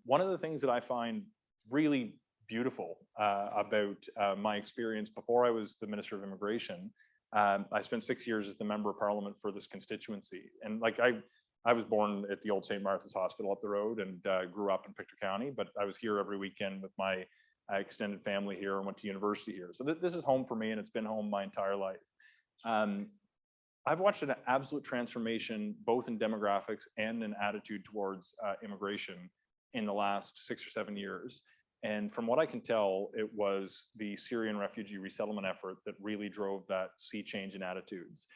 [SPEAKER 2] One of the things that I find really beautiful about my experience before I was the Minister of Immigration, I spent 6 years as the Member of Parliament for this constituency. And like I was born at the old St. Martha's Hospital up the road and grew up in Pictou County, but I was here every weekend with my extended family here and went to university here. So this is home for me, and it's been home my entire life. I've watched an absolute transformation both in demographics and in attitude towards immigration in the last 6 or 7 years. And from what I can tell, it was the Syrian refugee resettlement effort that really drove that sea change in attitudes.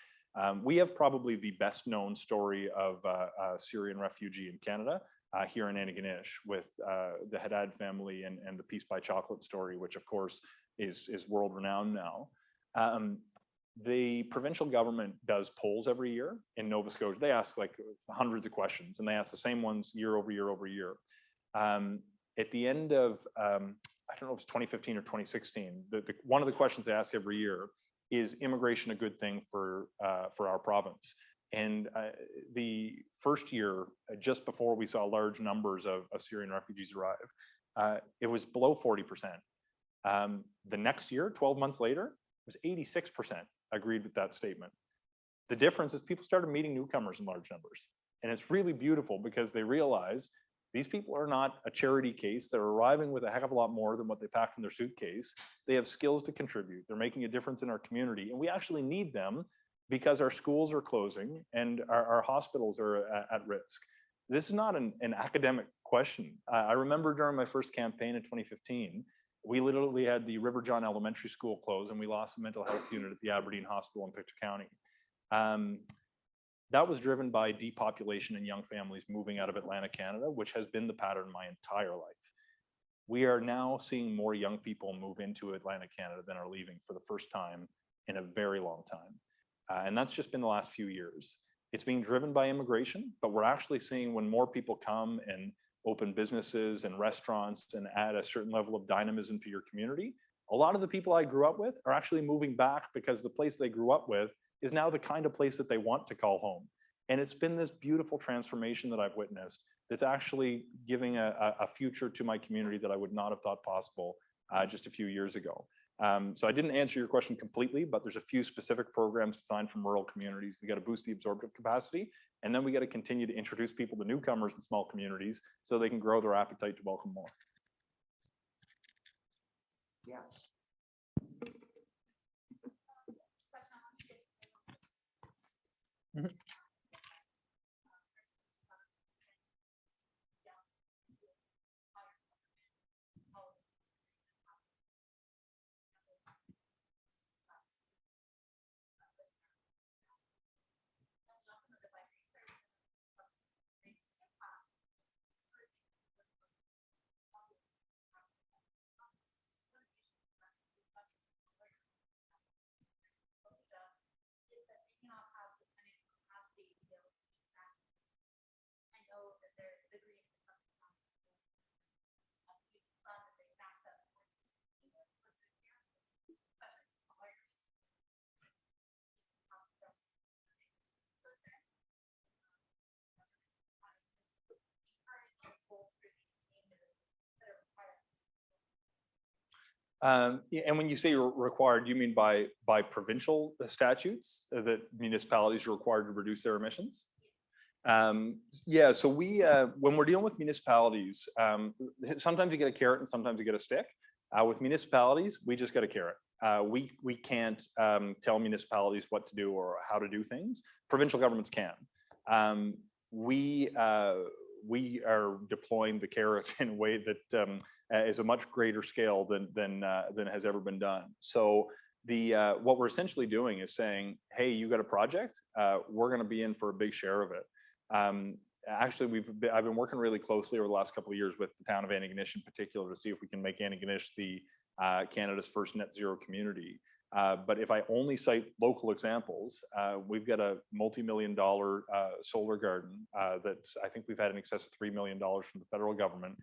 [SPEAKER 2] We have probably the best known story of a Syrian refugee in Canada here in Antigonish with the Haddad family and the Peace by Chocolate story, which of course is world renowned now. The provincial government does polls every year in Nova Scotia. They ask like hundreds of questions, and they ask the same ones year over year over year. At the end of, I don't know if it's 2015 or 2016, one of the questions they ask every year is immigration a good thing for our province? And the first year, just before we saw large numbers of Syrian refugees arrive, it was below 40%. The next year, 12 months later, it was 86% agreed with that statement. The difference is people started meeting newcomers in large numbers. And it's really beautiful because they realize these people are not a charity case. They're arriving with a heck of a lot more than what they packed in their suitcase. They have skills to contribute. They're making a difference in our community. And we actually need them because our schools are closing and our hospitals are at risk. This is not an academic question. I remember during my first campaign in 2015, we literally had the River John Elementary School closed and we lost the mental health unit at the Aberdeen Hospital in Pictou County. That was driven by depopulation and young families moving out of Atlantic Canada, which has been the pattern my entire life. We are now seeing more young people move into Atlantic Canada than are leaving for the first time in a very long time. And that's just been the last few years. It's being driven by immigration, but we're actually seeing when more people come and open businesses and restaurants and add a certain level of dynamism to your community, a lot of the people I grew up with are actually moving back because the place they grew up with is now the kind of place that they want to call home. And it's been this beautiful transformation that I've witnessed that's actually giving a future to my community that I would not have thought possible just a few years ago. So I didn't answer your question completely, but there's a few specific programs designed for rural communities. We got to boost the absorptive capacity, and then we got to continue to introduce people to newcomers in small communities so they can grow their appetite to welcome more.
[SPEAKER 1] Yes.
[SPEAKER 2] Yeah, and when you say you're required, you mean by provincial statutes that municipalities are required to reduce their emissions? Yeah, so we, when we're dealing with municipalities, sometimes you get a carrot and sometimes you get a stick. With municipalities, we just get a carrot. We can't tell municipalities what to do or how to do things. Provincial governments can. We are deploying the carrot in a way that is a much greater scale than has ever been done. So what we're essentially doing is saying, hey, you got a project, we're going to be in for a big share of it. Actually, I've been working really closely over the last couple of years with the town of Antigonish in particular to see if we can make Antigonish the Canada's first net zero community. But if I only cite local examples, we've got a multi-million-dollar solar garden that I think we've had in excess of $3 million from the federal government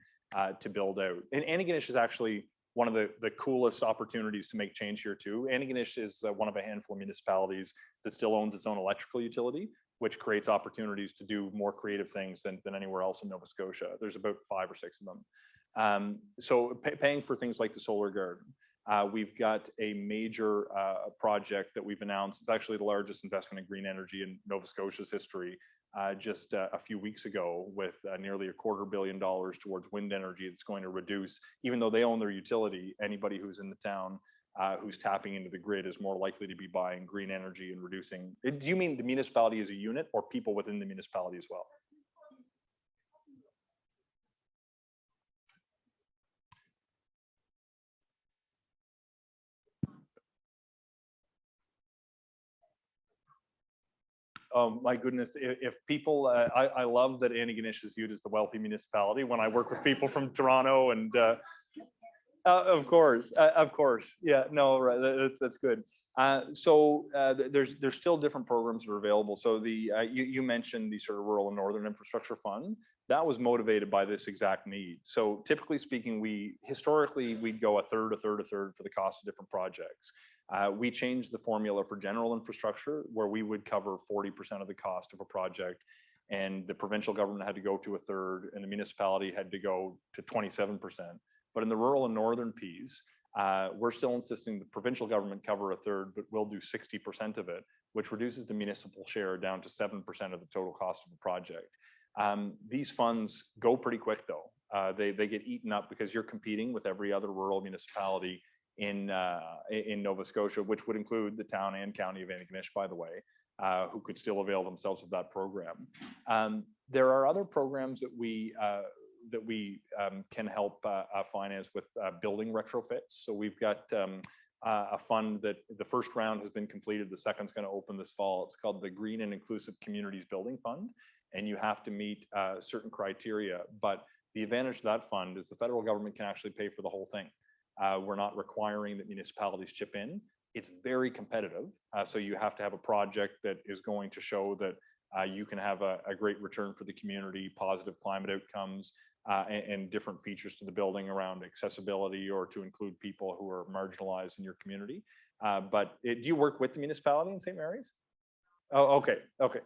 [SPEAKER 2] to build out. And Antigonish is actually one of the coolest opportunities to make change here too. Antigonish is one of a handful of municipalities that still owns its own electrical utility, which creates opportunities to do more creative things than anywhere else in Nova Scotia. There's about 5 or 6 of them. So paying for things like the solar garden. We've got a major project that we've announced. It's actually the largest investment in green energy in Nova Scotia's history, just a few weeks ago, with nearly $250 million towards wind energy. That's going to reduce, even though they own their utility, anybody who's in the town who's tapping into the grid is more likely to be buying green energy and reducing. Do you mean the municipality as a unit or people within the municipality as well? Oh my goodness, if people, I love that Antigonish is viewed as the wealthy municipality when I work with people from Toronto and of course, yeah, no, right, that's good. So there's still different programs that are available. So you mentioned the sort of rural and northern infrastructure fund. That was motivated by this exact need. So typically speaking, historically we'd go a third for the cost of different projects. We changed the formula for general infrastructure where we would cover 40% of the cost of a project, and the provincial government had to go to a third and the municipality had to go to 27%. But in the rural and northern piece, we're still insisting the provincial government cover a third, but we'll do 60% of it, which reduces the municipal share down to 7% of the total cost of the project. These funds go pretty quick though. They get eaten up because you're competing with every other rural municipality in Nova Scotia, which would include the town and county of Antigonish, by the way, who could still avail themselves of that program. There are other programs that we can help finance with building retrofits. So we've got a fund that the first round has been completed. The second's going to open this fall. It's called the Green and Inclusive Communities Building Fund. And you have to meet certain criteria. But the advantage of that fund is the federal government can actually pay for the whole thing. We're not requiring that municipalities chip in. It's very competitive. So you have to have a project that is going to show that you can have a great return for the community, positive climate outcomes, and different features to the building around accessibility or to include people who are marginalized in your community. But do you work with the municipality in St. Mary's? Oh, okay, okay.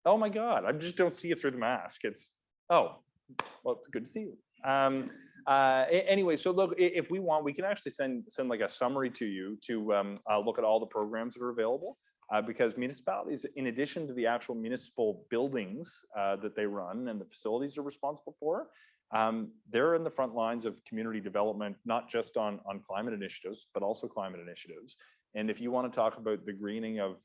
[SPEAKER 2] Oh my God, I just don't see it through the mask. Oh, well, it's good to see you. Anyway, so look, if we want, we can actually send like a summary to you to look at all the programs that are available. Because municipalities, in addition to the actual municipal buildings that they run and the facilities they're responsible for, they're in the front lines of community development, not just on climate initiatives, but also climate initiatives. And if you want to talk about the greening of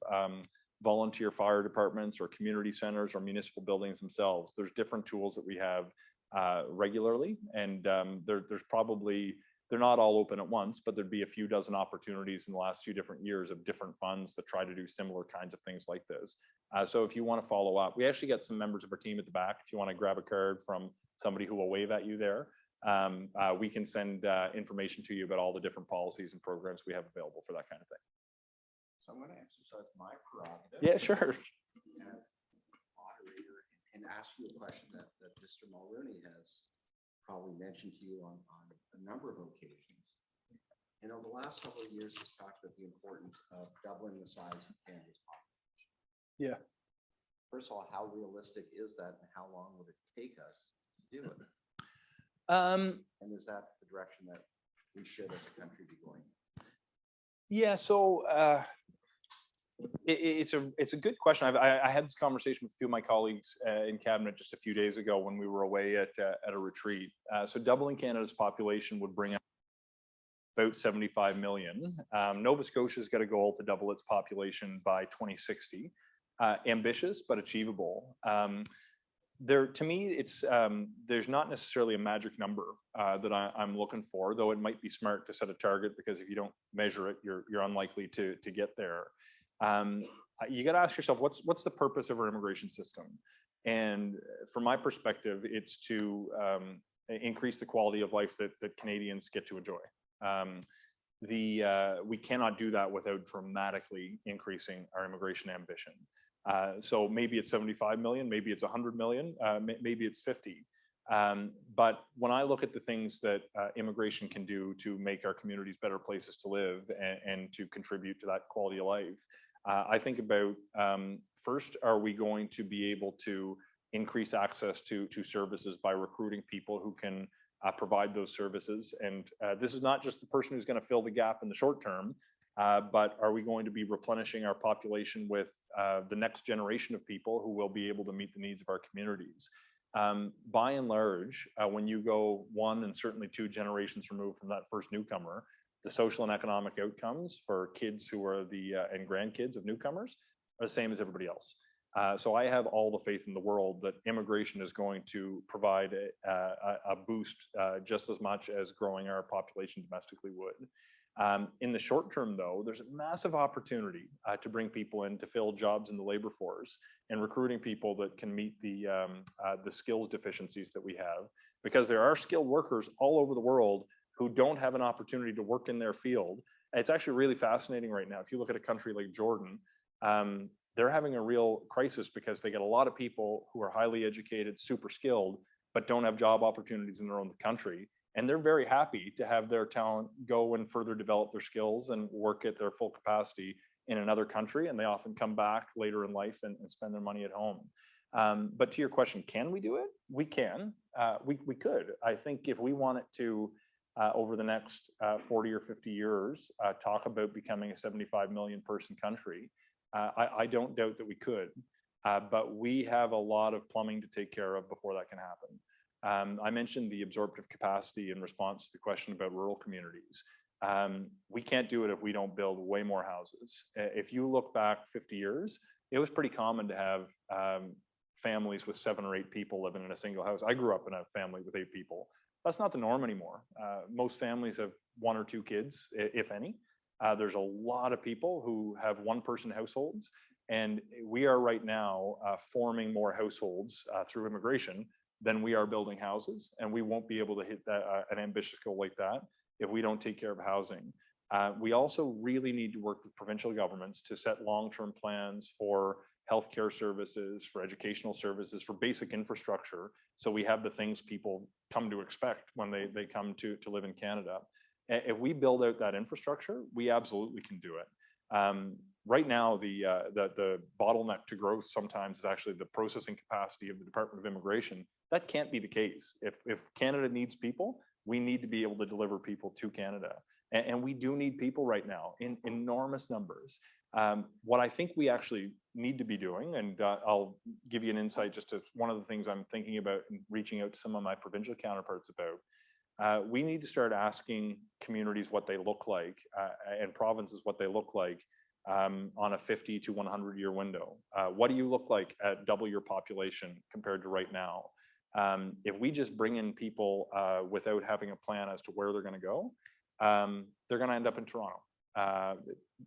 [SPEAKER 2] volunteer fire departments or community centers or municipal buildings themselves, there's different tools that we have regularly. And there's probably, they're not all open at once, but there'd be a few dozen opportunities in the last few different years of different funds that try to do similar kinds of things like this. So if you want to follow up, we actually got some members of our team at the back. If you want to grab a card from somebody who will wave at you there, we can send information to you about all the different policies and programs we have available for that kind of thing.
[SPEAKER 1] So I'm going to exercise my prerogative.
[SPEAKER 2] Yeah, sure.
[SPEAKER 1] As moderator and ask you a question that Mr. Mulroney has probably mentioned to you on a number of occasions. You know, the last several years he's talked about the importance of doubling the size of Canada's population.
[SPEAKER 2] Yeah.
[SPEAKER 1] First of all, how realistic is that and how long would it take us to do it? And is that the direction that we should as a country be going?
[SPEAKER 2] Yeah, so it's a good question. I had this conversation with a few of my colleagues in cabinet just a few days ago when we were away at a retreat. So doubling Canada's population would bring about 75 million. Nova Scotia's got a goal to double its population by 2060. Ambitious, but achievable. To me, it's there's not necessarily a magic number that I'm looking for, though it might be smart to set a target, because if you don't measure it, you're unlikely to get there. You got to ask yourself, what's the purpose of our immigration system? And from my perspective, it's to increase the quality of life that Canadians get to enjoy. We cannot do that without dramatically increasing our immigration ambition. So maybe it's 75 million, maybe it's 100 million, maybe it's 50. But when I look at the things that immigration can do to make our communities better places to live and to contribute to that quality of life, I think about, first, are we going to be able to increase access to services by recruiting people who can provide those services? And this is not just the person who's going to fill the gap in the short term, but are we going to be replenishing our population with the next generation of people who will be able to meet the needs of our communities? By and large, when you go 1 and certainly 2 generations removed from that first newcomer, the social and economic outcomes for kids who are and grandkids of newcomers are the same as everybody else. So I have all the faith in the world that immigration is going to provide a boost just as much as growing our population domestically would. In the short term, though, there's a massive opportunity to bring people in to fill jobs in the labor force and recruiting people that can meet the skills deficiencies that we have, because there are skilled workers all over the world who don't have an opportunity to work in their field. It's actually really fascinating right now. If you look at a country like Jordan, they're having a real crisis because they get a lot of people who are highly educated, super skilled, but don't have job opportunities in their own country. And they're very happy to have their talent go and further develop their skills and work at their full capacity in another country. And they often come back later in life and spend their money at home. But to your question, can we do it? We can. We could. I think if we wanted to, over the next 40 or 50 years, talk about becoming a 75 million person country, I don't doubt that we could. But we have a lot of plumbing to take care of before that can happen. I mentioned the absorptive capacity in response to the question about rural communities. We can't do it if we don't build way more houses. If you look back 50 years, it was pretty common to have families with 7 or 8 people living in a single house. I grew up in a family with 8 people. That's not the norm anymore. Most families have 1 or 2 kids, if any. There's a lot of people who have 1-person households, and we are right now forming more households through immigration than we are building houses, and we won't be able to hit an ambitious goal like that if we don't take care of housing. We also really need to work with provincial governments to set long-term plans for healthcare services, for educational services, for basic infrastructure, so we have the things people come to expect when they come to live in Canada. If we build out that infrastructure, we absolutely can do it. Right now, the bottleneck to growth sometimes is actually the processing capacity of the Department of Immigration. That can't be the case. If Canada needs people, we need to be able to deliver people to Canada. And we do need people right now in enormous numbers. What I think we actually need to be doing, and I'll give you an insight just to one of the things I'm thinking about and reaching out to some of my provincial counterparts about, we need to start asking communities what they look like and provinces what they look like on a 50 to 100 year window. What do you look like at double your population compared to right now? If we just bring in people without having a plan as to where they're going to go, they're going to end up in Toronto.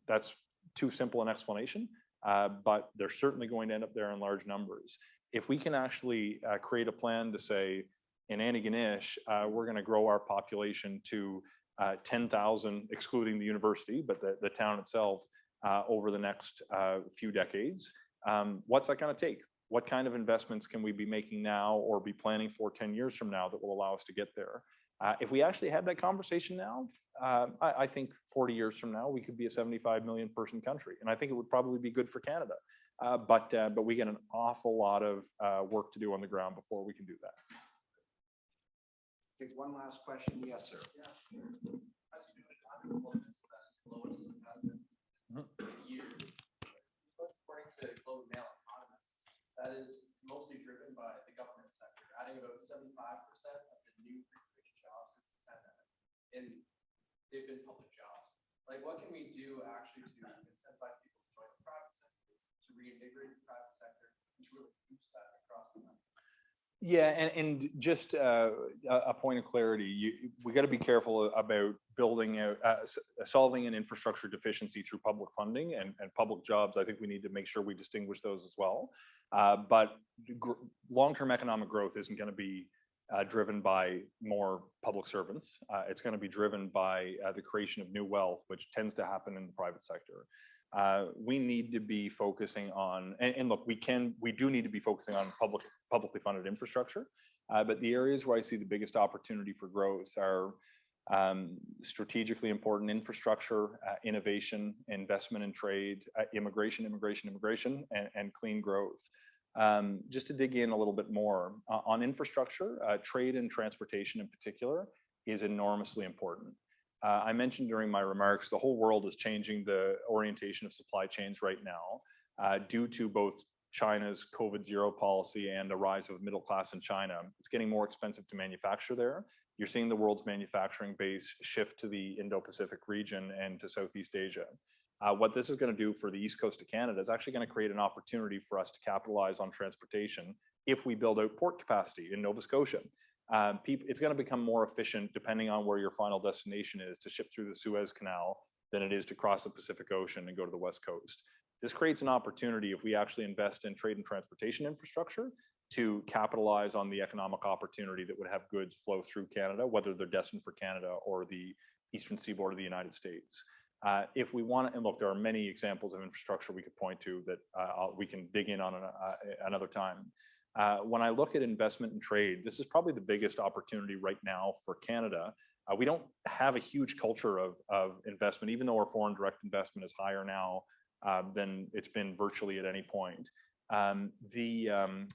[SPEAKER 2] That's too simple an explanation, but they're certainly going to end up there in large numbers. If we can actually create a plan to say, in Antigonish, we're going to grow our population to 10,000, excluding the university, but the town itself, over the next few decades. What's that going to take? What kind of investments can we be making now or be planning for 10 years from now that will allow us to get there? If we actually had that conversation now, I think 40 years from now, we could be a 75 million person country. And I think it would probably be good for Canada. But we get an awful lot of work to do on the ground before we can do that.
[SPEAKER 1] Take one last question. Yes, sir.
[SPEAKER 7] Yeah.
[SPEAKER 8] employment is at its lowest it has been in years. But according to Globe and Mail economists, that is mostly driven by the government sector, adding about 75% of the new created jobs since the pandemic. And they've been public jobs. Like, what can we do actually to incentivize people to join the private sector, to reinvigorate the private sector, and to really boost that across the country?
[SPEAKER 2] Yeah, and just a point of clarity, we got to be careful about building out, solving an infrastructure deficiency through public funding and public jobs. I think we need to make sure we distinguish those as well. But long-term economic growth isn't going to be driven by more public servants. It's going to be driven by the creation of new wealth, which tends to happen in the private sector. We need to be focusing on, and look, we do need to be focusing on publicly funded infrastructure, but the areas where I see the biggest opportunity for growth are strategically important infrastructure, innovation, investment in trade, immigration, and clean growth. Just to dig in a little bit more on infrastructure, trade and transportation in particular is enormously important. I mentioned during my remarks, the whole world is changing the orientation of supply chains right now due to both China's COVID-0 policy and the rise of middle class in China. It's getting more expensive to manufacture there. You're seeing the world's manufacturing base shift to the Indo-Pacific region and to Southeast Asia. What this is going to do for the East Coast of Canada is actually going to create an opportunity for us to capitalize on transportation if we build out port capacity in Nova Scotia. It's going to become more efficient depending on where your final destination is to ship through the Suez Canal than it is to cross the Pacific Ocean and go to the West Coast. This creates an opportunity if we actually invest in trade and transportation infrastructure to capitalize on the economic opportunity that would have goods flow through Canada, whether they're destined for Canada or the eastern seaboard of the United States. If we want, and look, there are many examples of infrastructure we could point to that we can dig in on another time. When I look at investment and trade, this is probably the biggest opportunity right now for Canada. We don't have a huge culture of investment, even though our foreign direct investment is higher now than it's been virtually at any point. The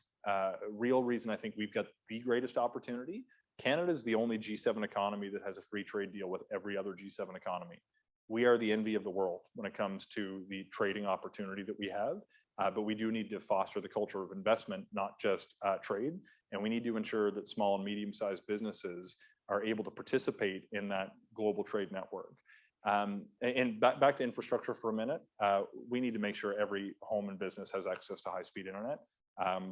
[SPEAKER 2] real reason I think we've got the greatest opportunity, Canada is the only G7 economy that has a free trade deal with every other G7 economy. We are the envy of the world when it comes to the trading opportunity that we have. But we do need to foster the culture of investment, not just trade. And we need to ensure that small and medium-sized businesses are able to participate in that global trade network. And back to infrastructure for a minute, we need to make sure every home and business has access to high-speed internet.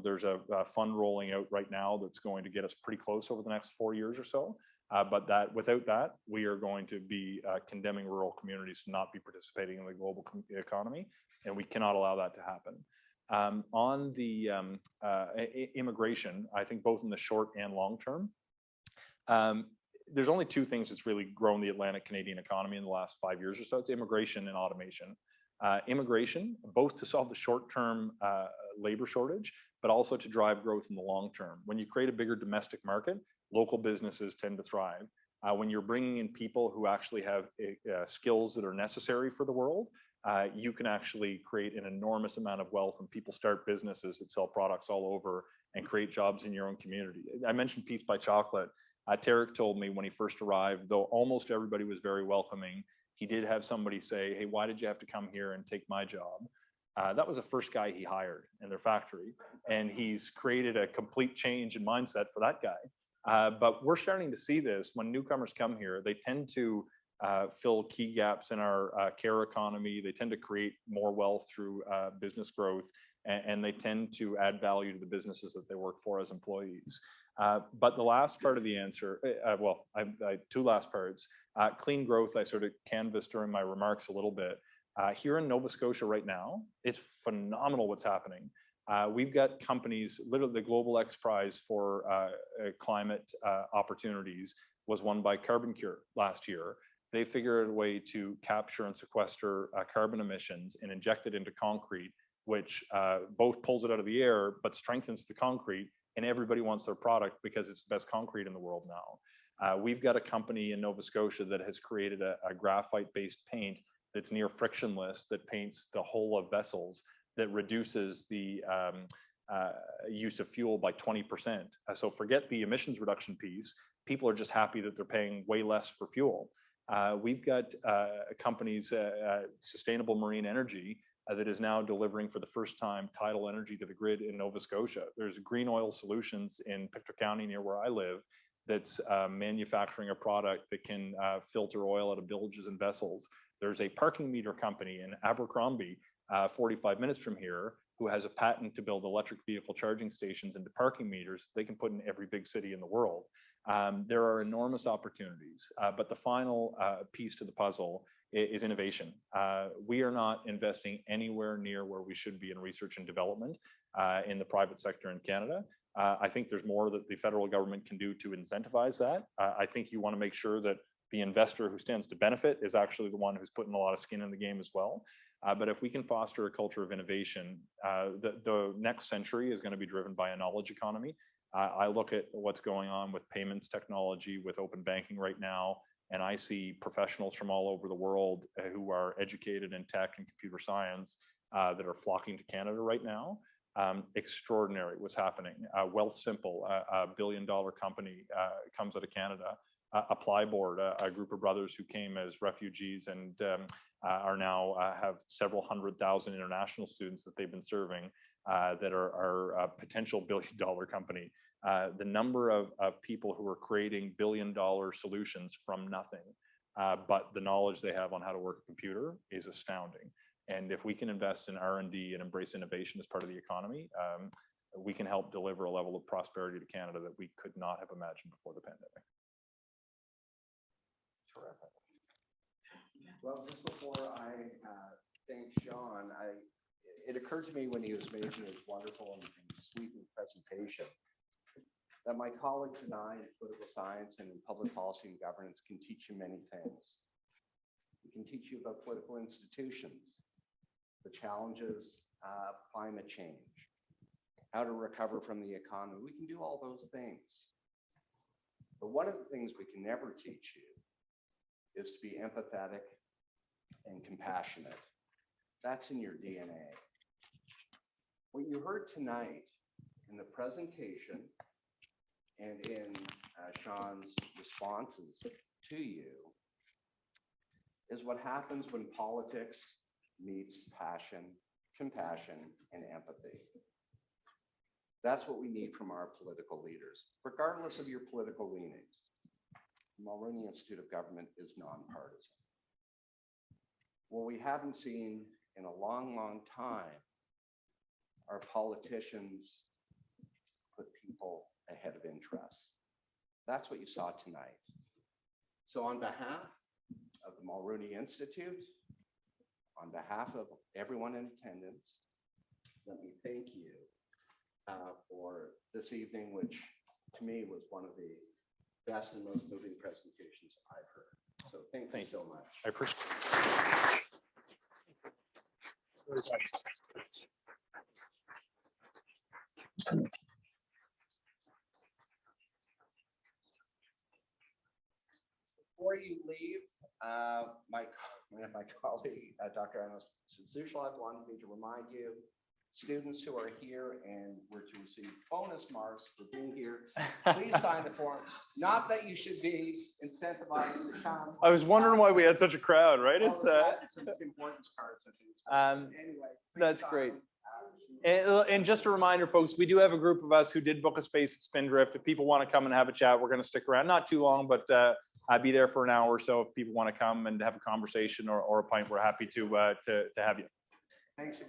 [SPEAKER 2] There's a fund rolling out right now that's going to get us pretty close over the next 4 years or so. But without that, we are going to be condemning rural communities to not be participating in the global economy, and we cannot allow that to happen. On the immigration, I think both in the short and long term, there's only two things that's really grown the Atlantic Canadian economy in the last 5 years or so. It's immigration and automation. Immigration, both to solve the short-term labor shortage, but also to drive growth in the long term. When you create a bigger domestic market, local businesses tend to thrive. When you're bringing in people who actually have skills that are necessary for the world, you can actually create an enormous amount of wealth when people start businesses that sell products all over and create jobs in your own community. I mentioned Peace by Chocolate. Tarek told me when he first arrived, though almost everybody was very welcoming, he did have somebody say, "Hey, why did you have to come here and take my job?" That was the first guy he hired in their factory. And he's created a complete change in mindset for that guy. But we're starting to see this when newcomers come here. They tend to fill key gaps in our care economy. They tend to create more wealth through business growth, and they tend to add value to the businesses that they work for as employees. But the last part of the answer, two last parts. Clean growth, I sort of canvassed during my remarks a little bit. Here in Nova Scotia right now, it's phenomenal what's happening. We've got companies, literally the Global X Prize for climate opportunities was won by CarbonCure last year. They figured a way to capture and sequester carbon emissions and inject it into concrete, which both pulls it out of the air, but strengthens the concrete, and everybody wants their product because it's the best concrete in the world now. We've got a company in Nova Scotia that has created a graphite-based paint that's near frictionless, that paints the hull of vessels, that reduces the use of fuel by 20%. So forget the emissions reduction piece. People are just happy that they're paying way less for fuel. We've got companies, Sustainable Marine Energy, that is now delivering for the first time tidal energy to the grid in Nova Scotia. There's Green Oil Solutions in Pictou County near where I live that's manufacturing a product that can filter oil out of bilges and vessels. There's a parking meter company in Abercrombie, 45 minutes from here, who has a patent to build electric vehicle charging stations into parking meters they can put in every big city in the world. There are enormous opportunities, but the final piece to the puzzle is innovation. We are not investing anywhere near where we should be in research and development in the private sector in Canada. I think there's more that the federal government can do to incentivize that. I think you want to make sure that the investor who stands to benefit is actually the one who's putting a lot of skin in the game as well. But if we can foster a culture of innovation, the next century is going to be driven by a knowledge economy. I look at what's going on with payments technology, with open banking right now, and I see professionals from all over the world who are educated in tech and computer science that are flocking to Canada right now. Extraordinary what's happening. Wealthsimple, a billion-dollar company, comes out of Canada. Applyboard, a group of brothers who came as refugees and are now have several 100,000 international students that they've been serving that are a potential billion-dollar company. The number of people who are creating billion-dollar solutions from nothing, but the knowledge they have on how to work a computer is astounding. And if we can invest in R&D and embrace innovation as part of the economy, we can help deliver a level of prosperity to Canada that we could not have imagined before the pandemic.
[SPEAKER 1] Terrific. Well, just before I thank Sean, it occurred to me when he was making his wonderful and sweeping presentation that my colleagues and I in political science and in public policy and governance can teach you many things. We can teach you about political institutions, the challenges of climate change, how to recover from the economy. We can do all those things. But one of the things we can never teach you is to be empathetic and compassionate. That's in your DNA. What you heard tonight in the presentation and in Sean's responses to you is what happens when politics meets passion, compassion, and empathy. That's what we need from our political leaders, regardless of your political leanings. The Mulroney Institute of Government is nonpartisan. What we haven't seen in a long, long time are politicians put people ahead of interests. That's what you saw tonight. So on behalf of the Mulroney Institute, on behalf of everyone in attendance, let me thank you for this evening, which to me was one of the best and most moving presentations I've heard. So thank you so much.
[SPEAKER 2] I appreciate it.
[SPEAKER 1] Before you leave, my colleague, Dr. Anna Sushla, wanted me to remind you, students who are here and were to receive bonus marks for being here, please sign the form. Not that you should be incentivized to come.
[SPEAKER 2] I was wondering why we had such a crowd, right?
[SPEAKER 1] It's some importance cards, I think. Anyway,
[SPEAKER 2] that's
[SPEAKER 1] sign.
[SPEAKER 2] great. And just a reminder, folks, we do have a group of us who did book a space at Spindrift. If people want to come and have a chat, we're going to stick around. Not too long, but I'll be there for an hour or so. If people want to come and have a conversation or a pint, we're happy to have you.
[SPEAKER 1] Thanks again.